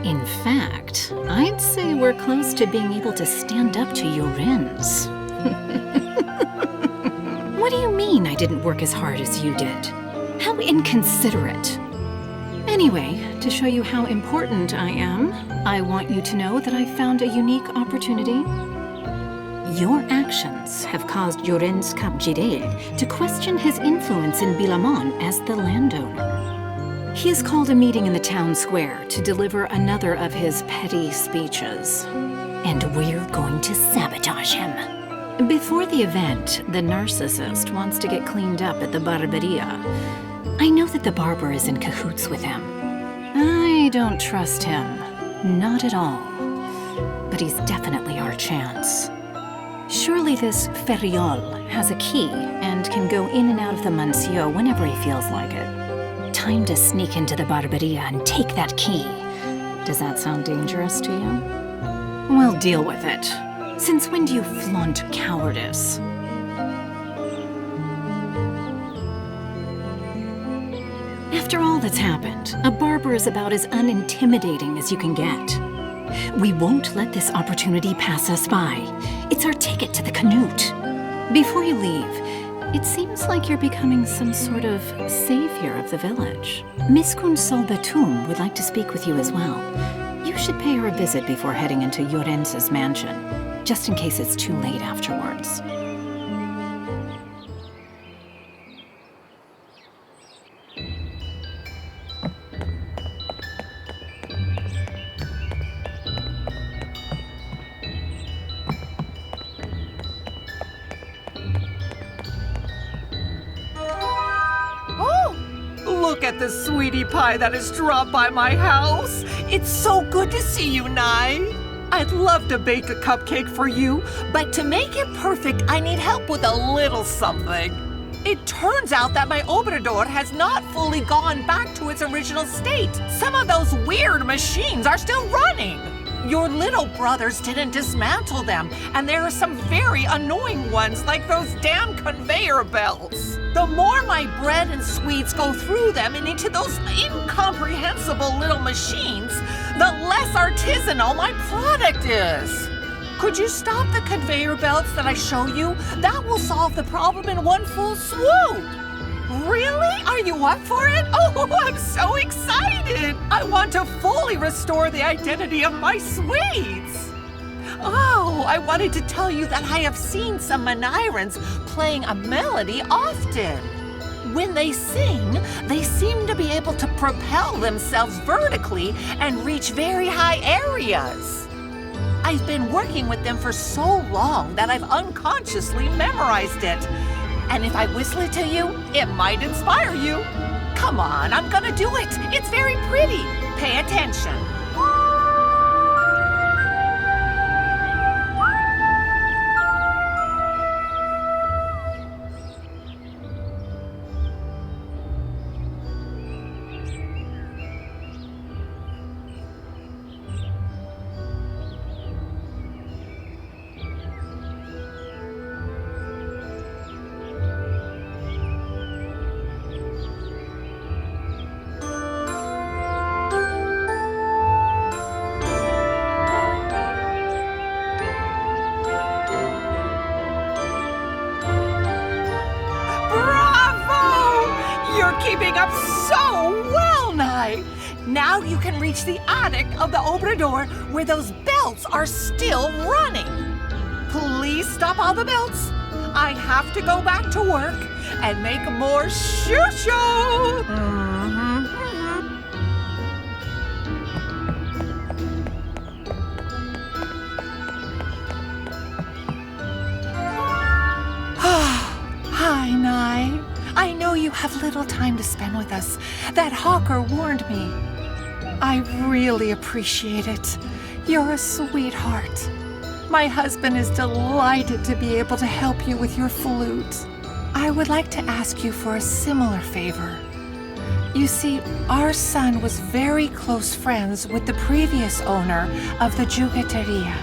[SPEAKER 1] In fact, I'd say we're close to being able to stand up to Yorins. What do you mean I didn't work as hard as you did? How inconsiderate. Anyway, to show you how important I am, I want you to know that I found a unique opportunity. Your actions have caused Yorins Cap Jirel to question his influence in Bilamon as the landowner. He has called a meeting in the town square to deliver another of his petty speeches. And we're going to sabotage him. Before the event, the narcissist wants to get cleaned up at the barberia. I know that the barber is in cahoots with him. I don't trust him. Not at all. But he's definitely our chance. Surely this Ferriol has a key and can go in and out of the Mansio whenever he feels like it. Time to sneak into the Barberia and take that key. Does that sound dangerous to you? We'll deal with it. Since when do you flaunt cowardice? After all that's happened, a barber is about as unintimidating as you can get. We won't let this opportunity pass us by. It's our ticket to the canut. Before you leave, it seems like you're becoming some sort of savior of the village. Miss Kunsol Batum would like to speak with you as well. You should pay her a visit before heading into Yorenz's mansion, just in case it's too late afterwards.
[SPEAKER 4] Look at the sweetie pie that has dropped by my house. It's so good to see you, Nai. I'd love to bake a cupcake for you, but to make it perfect, I need help with a little something. It turns out that my obrador has not fully gone back to its original state. Some of those weird machines are still running. Your little brothers didn't dismantle them, and there are some very annoying ones like those damn conveyor belts. The more my bread and sweets go through them and into those incomprehensible little machines, the less artisanal my product is. Could you stop the conveyor belts that I show you? That will solve the problem in one full swoop. Really? Are you up for it? Oh, I'm so excited! I want to fully restore the identity of my sweets. Oh, I wanted to tell you that I have seen some Manairons playing a melody often. When they sing, they seem to be able to propel themselves vertically and reach very high areas. I've been working with them for so long that I've unconsciously memorized it. And if I whistle it to you, it might inspire you. Come on, I'm gonna do it. It's very pretty. Pay attention. Keeping up so well, Nai. Now you can reach the attic of the obrador where those belts are still running. Please stop all the belts. I have to go back to work and make more shoo-shoo. Hi, Nai. I know you have little time to spend with us. That hawker warned me. I really appreciate it. You're a sweetheart. My husband is delighted to be able to help you with your flute. I would like to ask you for a similar favor. You see, our son was very close friends with the previous owner of the jugueteria.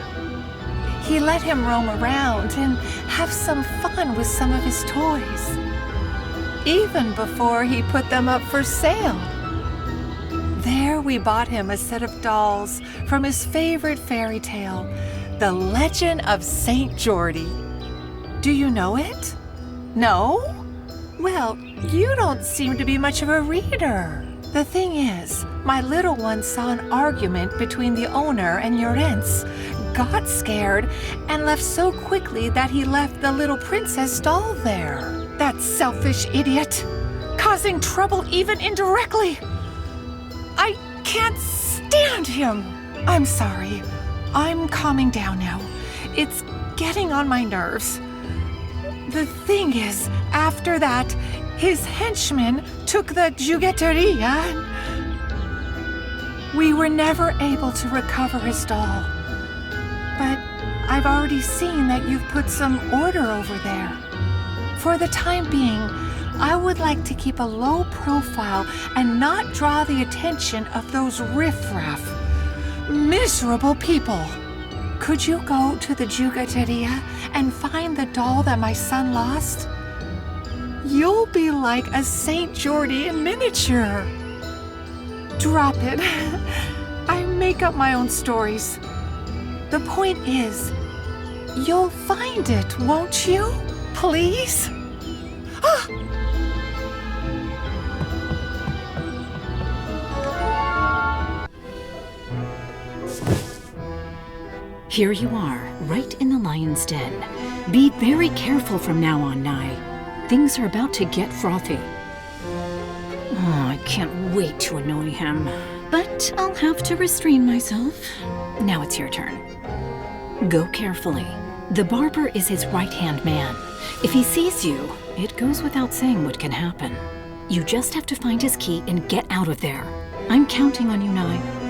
[SPEAKER 4] He let him roam around and have some fun with some of his toys, even before he put them up for sale. There we bought him a set of dolls from his favorite fairy tale, The Legend of St. Geordie. Do you know it? No? Well, you don't seem to be much of a reader. The thing is, my little one saw an argument between the owner and Yorenz, got scared, and left so quickly that he left the little princess doll there. That selfish idiot, causing trouble even indirectly. I can't stand him. I'm sorry. I'm calming down now. It's getting on my nerves. The thing is, after that, his henchmen took the jugueteria and we were never able to recover his doll. But I've already seen that you've put some order over there. For the time being, I would like to keep a low profile and not draw the attention of those riffraff, miserable people. Could you go to the Jugateria and find the doll that my son lost? You'll be like a Saint Geordie in miniature. Drop it. I make up my own stories. The point is, you'll find it, won't you? Please?
[SPEAKER 1] Here you are, right in the lion's den. Be very careful from now on, Nye. Things are about to get frothy. Oh, I can't wait to annoy him. But I'll have to restrain myself. Now it's your turn. Go carefully. The barber is his right-hand man. If he sees you, it goes without saying what can happen. You just have to find his key and get out of there. I'm counting on you, Nye.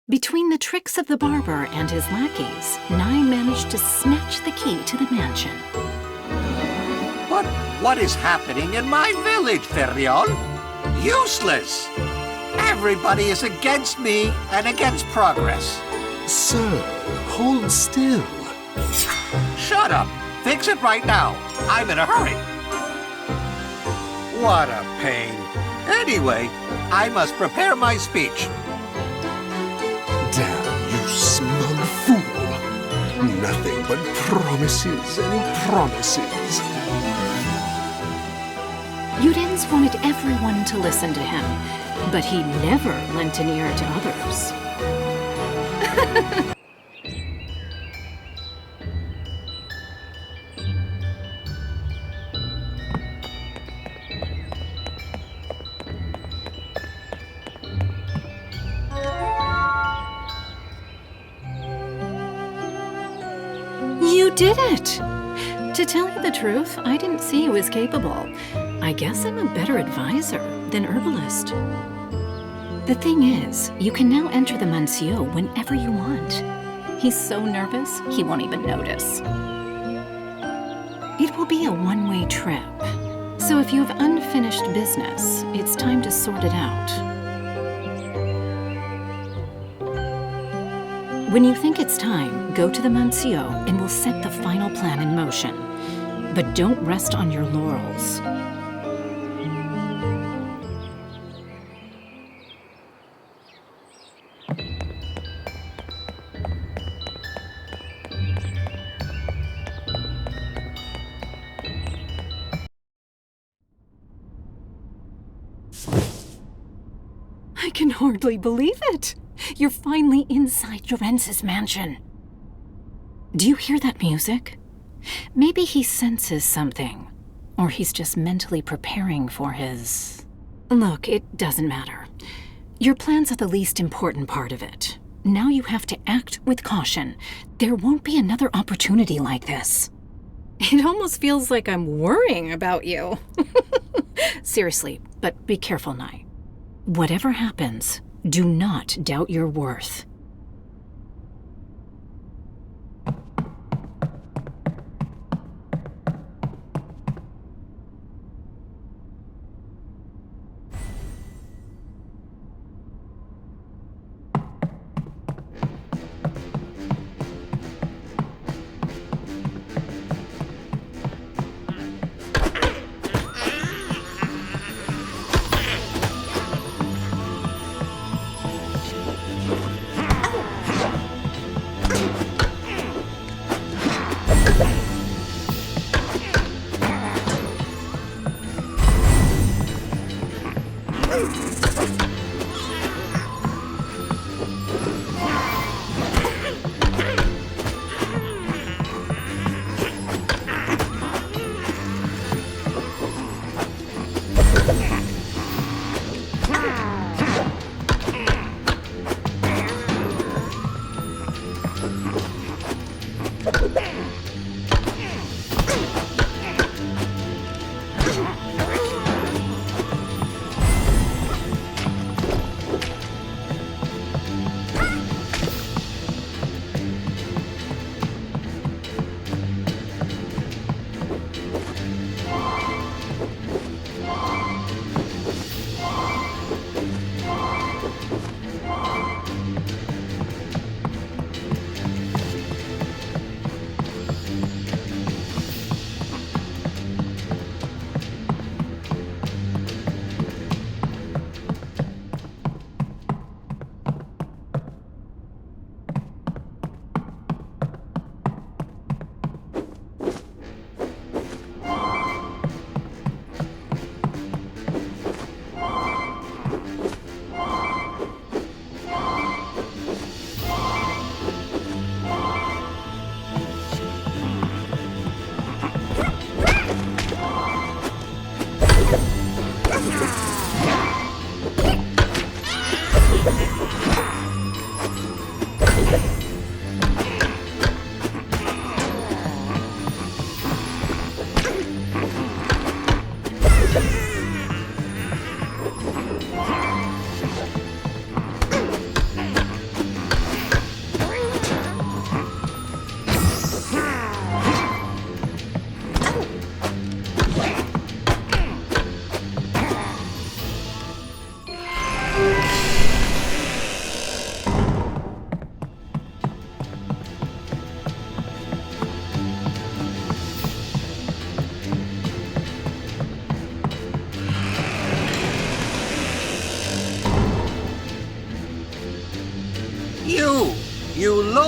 [SPEAKER 1] Between the tricks of the barber and his lackeys, Nye managed to snatch the key to the mansion.
[SPEAKER 3] But what is happening in my village, Feriol? Useless! Everybody is against me and against progress.
[SPEAKER 5] Sir, hold still.
[SPEAKER 3] Shut up! Fix it right now. I'm in a hurry. What a pain. Anyway, I must prepare my speech.
[SPEAKER 5] Damn, you smug fool. Nothing but promises and promises.
[SPEAKER 1] Udens wanted everyone to listen to him, but he never lent an ear to others. You did it! To tell you the truth, I didn't see you as capable. I guess I'm a better advisor than herbalist. The thing is, you can now enter the Monsieur whenever you want. He's so nervous, he won't even notice. It will be a one-way trip. So if you have unfinished business, it's time to sort it out. When you think it's time, go to the Monsieur and we'll set the final plan in motion. But don't rest on your laurels. I can hardly believe it. You're finally inside Jorens's mansion. Do you hear that music? Maybe he senses something, or he's just mentally preparing for his... Look, it doesn't matter. Your plans are the least important part of it. Now you have to act with caution. There won't be another opportunity like this. It almost feels like I'm worrying about you. Seriously, but be careful, Nye. Whatever happens, do not doubt your worth.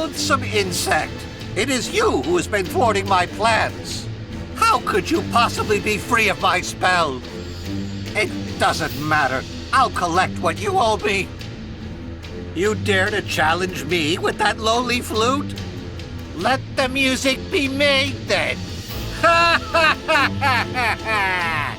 [SPEAKER 3] loathsome insect! It is you who has been thwarting my plans. How could you possibly be free of my spell? It doesn't matter. I'll collect what you owe me. You dare to challenge me with that lowly flute? Let the music be made, then. Ha ha ha ha ha ha!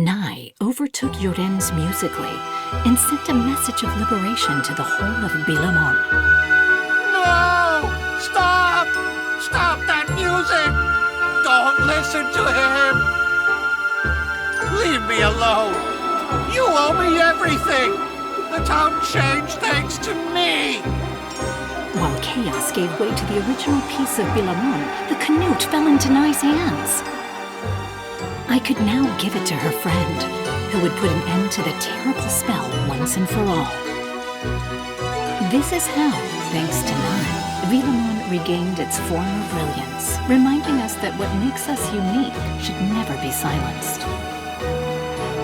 [SPEAKER 1] Nai overtook Yoren's musically and sent a message of liberation to the whole of Bilamon.
[SPEAKER 3] No! Stop! Stop that music! Don't listen to him! Leave me alone! You owe me everything! The town changed thanks to me!
[SPEAKER 1] While chaos gave way to the original piece of Bilamon, the canut fell into Nai's hands. I could now give it to her friend, who would put an end to the terrible spell once and for all. This is how, thanks to Nai, Bilamon regained its former brilliance, reminding us that what makes us unique should never be silenced.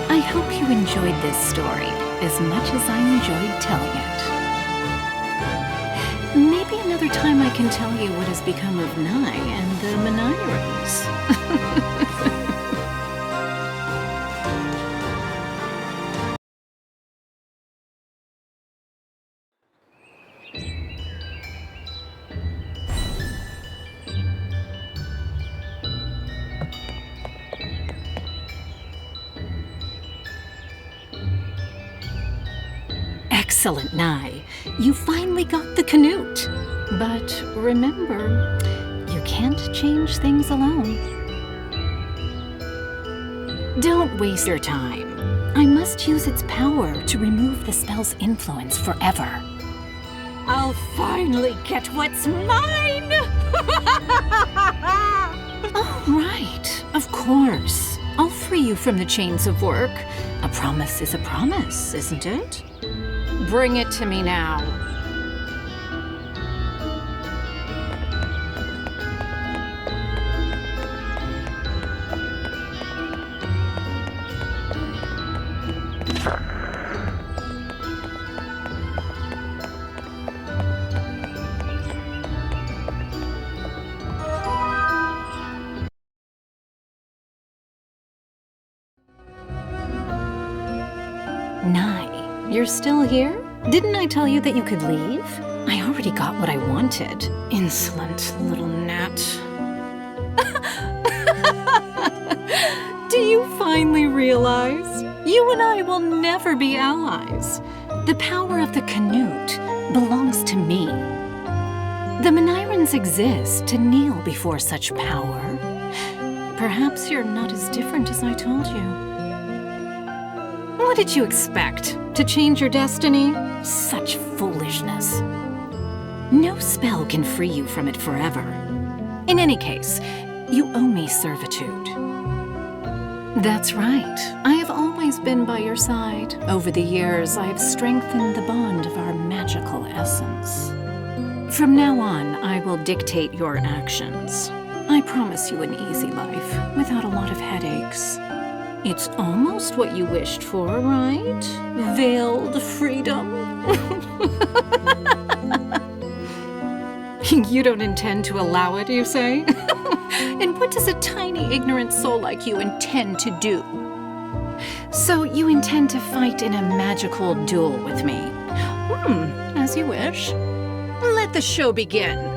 [SPEAKER 1] I hope you enjoyed this story as much as I enjoyed telling it. Maybe another time I can tell you what has become of Nai and the Manairons. Excellent, Nai. You finally got the canut. But remember, you can't change things alone. Don't waste your time. I must use its power to remove the spell's influence forever. I'll finally get what's mine! Oh, right. Of course. I'll free you from the chains of work. A promise is a promise, isn't it? Bring it to me now. Nai, you're still here? Didn't I tell you that you could leave? I already got what I wanted. Insolent little gnat. Do you finally realize? You and I will never be allies. The power of the canut belongs to me. The Manairons exist to kneel before such power. Perhaps you're not as different as I told you. What did you expect? To change your destiny? Such foolishness. No spell can free you from it forever. In any case, you owe me servitude. That's right. I have always been by your side. Over the years, I have strengthened the bond of our magical essence. From now on, I will dictate your actions. I promise you an easy life, without a lot of headaches. It's almost what you wished for, right? Veiled freedom. You don't intend to allow it, you say? And what does a tiny, ignorant soul like you intend to do? So you intend to fight in a magical duel with me? As you wish. Let the show begin.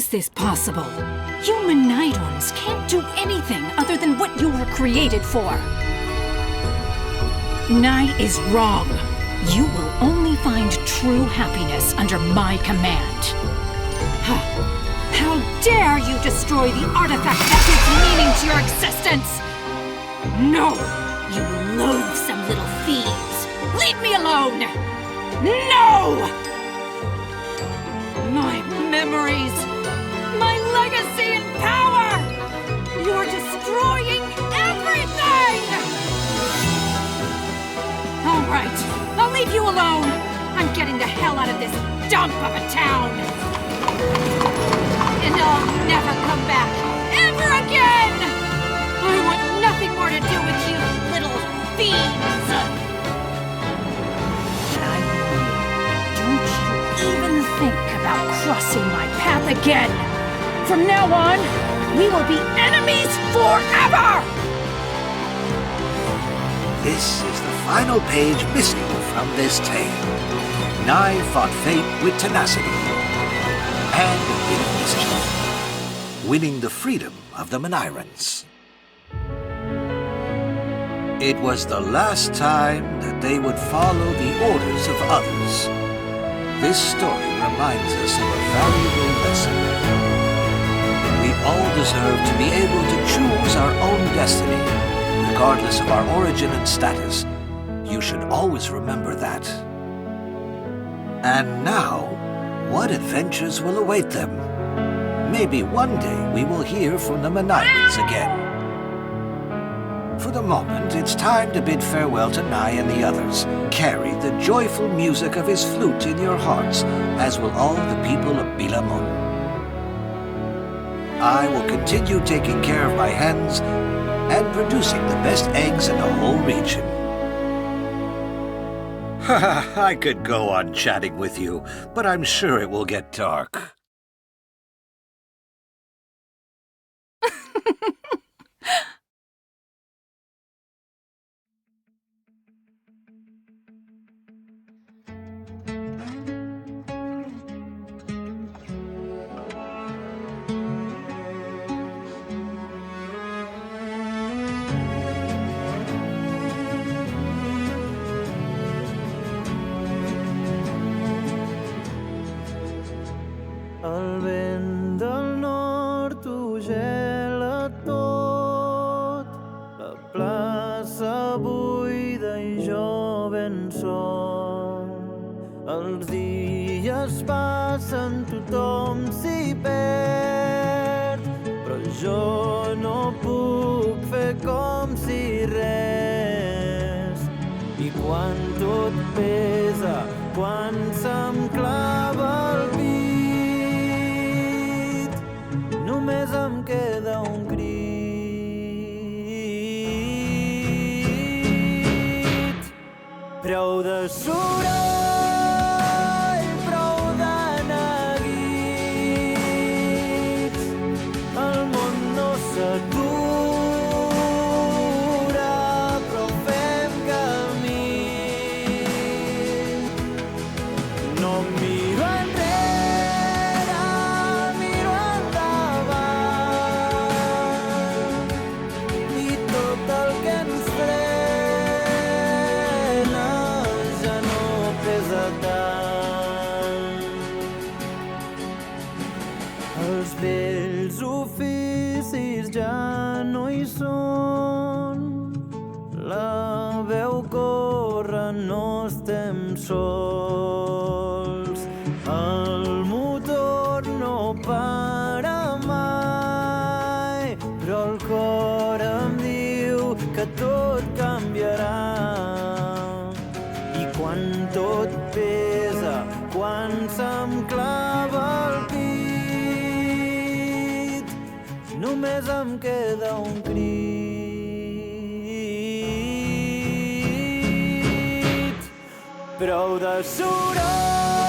[SPEAKER 1] is this possible? You Manairons can't do anything other than what you were created for. Nai is wrong. You will only find true happiness under my command. How dare you destroy the artifact that gives meaning to your existence! No! You loathsome little thieves! Leave me alone! No! My memories! My legacy and power! You're destroying everything! All right, I'll leave you alone. I'm getting the hell out of this dump of a town. And I'll never come back, ever again! I want nothing more to do with you, little fiends! Don't you even think about crossing my path again! From now on, we will be enemies forever!
[SPEAKER 3] This is the final page missing from this tale. Nai fought fate with tenacity and a bit of mischief, winning the freedom of the Manairons. It was the last time that they would follow the orders of others. This story reminds us of a valuable lesson. We all deserve to be able to choose our own destiny, regardless of our origin and status. You should always remember that. And now, what adventures will await them? Maybe one day we will hear from the Manairons again. For the moment, it's time to bid farewell to Nai and the others. Carry the joyful music of his flute in your hearts, as will all the people of Bilamon. I will continue taking care of my hens and producing the best eggs in the whole region. I could go on chatting with you, but I'm sure it will get dark.
[SPEAKER 6] El vent del nord ho gela tot, la plaça buida i jo ben sol. Els dies passen, tothom s'hi perd, però jo no puc fer com si res. I quan tot pesa, quan se'm clava el pit, només em queda un crit. Prou de soroll, prou de neguits. El món no s'atura, però fem camí. No miro enrere, miro endavant, i tot el que ens frena ja no pesa tant. Els vells oficis ja no hi són, la veu corre, no estem sols. El motor no para mai, però el cor em diu que tot canviarà. I quan tot pesa, quan se'm clava el pit, només em queda un crit. Prou de soroll,